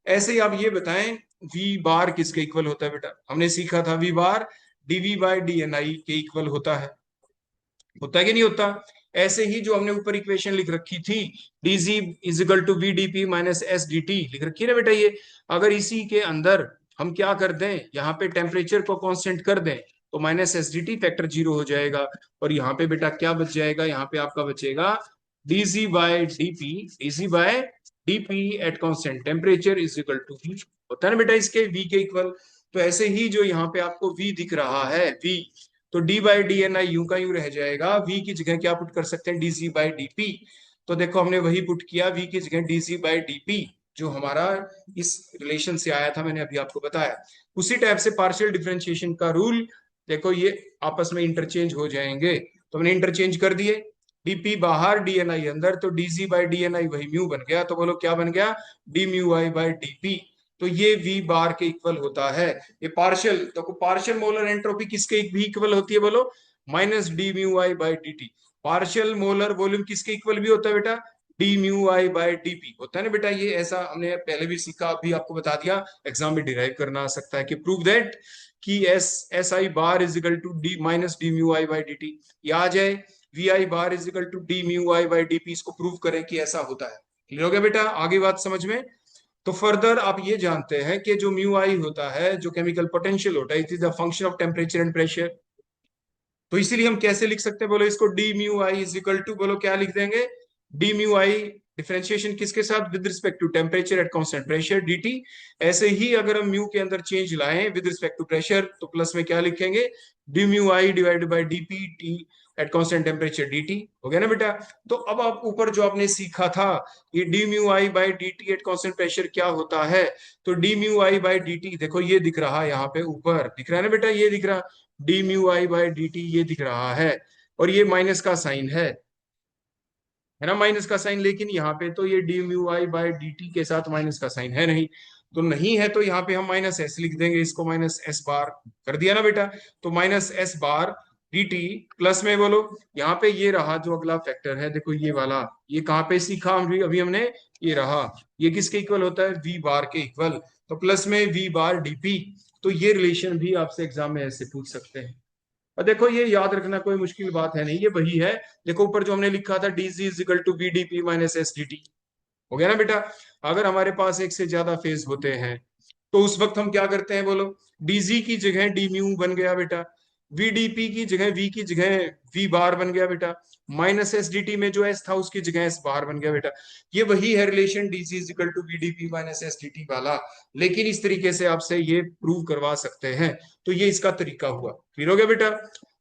Speaker 1: ऐसे ही आप ये बताएं, वी बार किसके इक्वल होता है बेटा? हमने सीखा था V bar DV by D N I के इक्वल होता है कि नहीं होता? ऐसे ही जो हमने ऊपर इक्वेशन लिख रखी थी, d g is equal to v d p minus S D t लिख रखी है ना बेटा, ये अगर इसी के अंदर हम क्या कर दें, यहाँ पे टेम्परेचर को कांस्टेंट कर दें, तो minus S D T factor zero हो जाएगा, और यहाँ पे बेटा क्या बच जाएगा? यहाँ पे आपका बचेगा d g by d p, d g by d p at constant temperature is equal to v. होता है ना बेटा इसके वी के इक्वल? तो ऐसे ही जो यहाँ पे आपको वी दिख रहा है, वी, तो d by D N i u का यू रह जाएगा, वी की जगह क्या पुट कर सकते हैं? DC by DP. तो देखो हमने वही पुट किया, वी की जगह डीसी बाई डीपी, जो हमारा इस रिलेशन से आया था, मैंने अभी आपको बताया। उसी टाइप से पार्शियल डिफरेंशिएशन का रूल, देखो ये आपस में इंटरचेंज हो जाएंगे, तो हमने इंटरचेंज कर दिए, डीपी बाहर डीएनआई अंदर, तो डीजी बाई डीएनआई वही म्यू बन गया, तो बोलो क्या बन गया, D mu i by DP. तो ये वी बार के इक्वल होता है। ये पार्शियल, तो पार्शियल मोलर एंट्रोपी किसके भी इक्वल होती है, बोलो minus d mu i by D T. Partial molar volume किसके इक्वल भी होता है बेटा, D mu i by d P होता है ना बेटा। ये ऐसा हमने पहले भी सीखा, अभी आपको बता दिया, एग्जाम में डिराइव करना आ सकता है कि प्रूव दैट कि s s i bar is equal to d minus d mu i by D T, ये आ जाए v i bar is equal to d mu i by d p, इसको प्रूव करें कि ऐसा होता है। क्लियर हो गया बेटा, आगे बात समझ में। तो फर्दर आप ये जानते हैं कि जो म्यू आई होता है, जो केमिकल पोटेंशियल होता है, it is the function of temperature and pressure. तो इसीलिए हम कैसे लिख सकते हैं, बोलो इसको d mu I is equal to, बोलो क्या लिख देंगे, डी म्यू आई डिफरेंशिएशन किसके साथ, with respect to temperature at constant pressure dt। ऐसे ही अगर हम म्यू के अंदर चेंज लाएं विद रिस्पेक्ट टू प्रेशर, तो प्लस में क्या लिखेंगे, D mu I divided by DP T at constant temperature dt। हो गया ना बेटा। तो अब आप ऊपर जो आपने सीखा था, ये D mu i by D T at constant pressure क्या होता है, तो d mu i by D T, देखो ये दिख रहा है यहाँ पे ऊपर, दिख रहा है ना बेटा, ये दिख रहा, D mu i by D T ये दिख रहा है, और ये माइनस का साइन है ना, माइनस का साइन। लेकिन यहाँ पे तो ये D mu i by D T के साथ माइनस का साइन है नहीं, तो नहीं है, तो यहाँ पे हम माइनस एस लिख देंगे, इसको माइनस एस बार कर दिया ना बेटा। तो minus S bar D T, plus में बोलो यहाँ पे ये रहा जो अगला फैक्टर है, देखो ये वाला, ये कहाँ पे सीखा हम अभी हमने, ये रहा, ये किसके इक्वल होता है, वी बार के इक्वल। तो प्लस में वी बार डीपी, तो ये रिलेशन भी आपसे एग्जाम में ऐसे पूछ सकते हैं। और देखो ये याद रखना कोई मुश्किल बात है नहीं, ये वही है, देखो ऊपर जो हमने लिखा था d g is equal to v d p minus S D t. हो गया ना बेटा। अगर हमारे पास एक से ज्यादा फेज होते हैं, तो उस वक्त हम क्या करते हैं, बोलो डीजी की जगह डी म्यू बन गया बेटा, वीडीपी की जगह वी की जगह वी बार बन गया बेटा, माइनस एस डी टी में जो एस था उसकी जगह एस बार बन गया बेटा। ये वही है relation d g is equal to VDP minus S D t वाला, लेकिन इस तरीके से आपसे ये प्रूव करवा सकते हैं। तो ये इसका तरीका हुआ। क्लियर हो गया बेटा।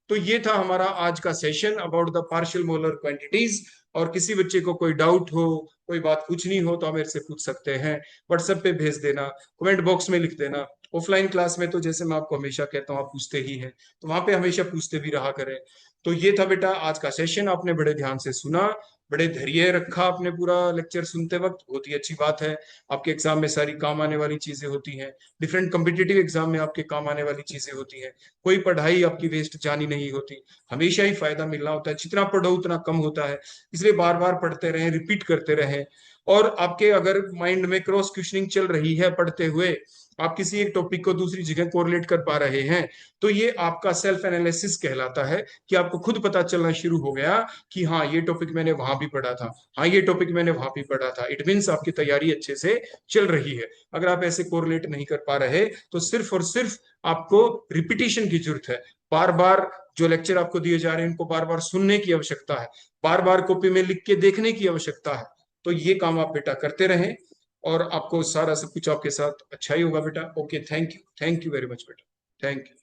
Speaker 1: तो ये था हमारा आज का session about the partial molar quantities. और किसी बच्चे को कोई डाउट हो, कोई बात पूछनी हो, तो आप मेरे से पूछ सकते हैं, व्हाट्सएप पे भेज देना, कमेंट बॉक्स में लिख देना। ऑफलाइन क्लास में तो जैसे मैं आपको हमेशा कहता हूँ, आप पूछते ही हैं, तो वहां पे हमेशा पूछते भी रहा करें। तो ये था बेटा आज का सेशन, आपने बड़े ध्यान से सुना, बड़े धैर्य रखा आपने पूरा लेक्चर सुनते वक्त, बहुत ही अच्छी बात है। आपके एग्जाम में सारी काम आने वाली चीजें होती हैं, डिफरेंट कम्पिटिटिव एग्जाम में आपके काम आने वाली चीजें होती हैं, कोई पढ़ाई आपकी वेस्ट जानी नहीं होती, हमेशा ही फायदा मिलना होता है, जितना पढ़ो उतना कम होता है। इसलिए बार बार पढ़ते रहें, रिपीट करते रहें। और आपके अगर माइंड में क्रॉस क्वेश्चनिंग चल रही है पढ़ते हुए, आप किसी एक टॉपिक को दूसरी जगह कोरिलेट कर पा रहे हैं, तो ये आपका सेल्फ एनालिसिस कहलाता है, कि आपको खुद पता चलना शुरू हो गया कि हाँ ये टॉपिक मैंने वहां भी पढ़ा था, हाँ ये टॉपिक मैंने वहां भी पढ़ा था। इट मीन्स आपकी तैयारी अच्छे से चल रही है। अगर आप ऐसे कोरिलेट नहीं कर पा रहे, तो सिर्फ और सिर्फ आपको रिपीटिशन की जरूरत है। बार बार जो लेक्चर आपको दिए जा रहे हैं उनको बार बार सुनने की आवश्यकता है, बार बार कॉपी में लिख के देखने की आवश्यकता है। तो ये काम आप बेटा करते रहें, और आपको सारा सब कुछ आपके साथ अच्छा ही होगा बेटा। Okay, thank you very much बेटा, थैंक यू।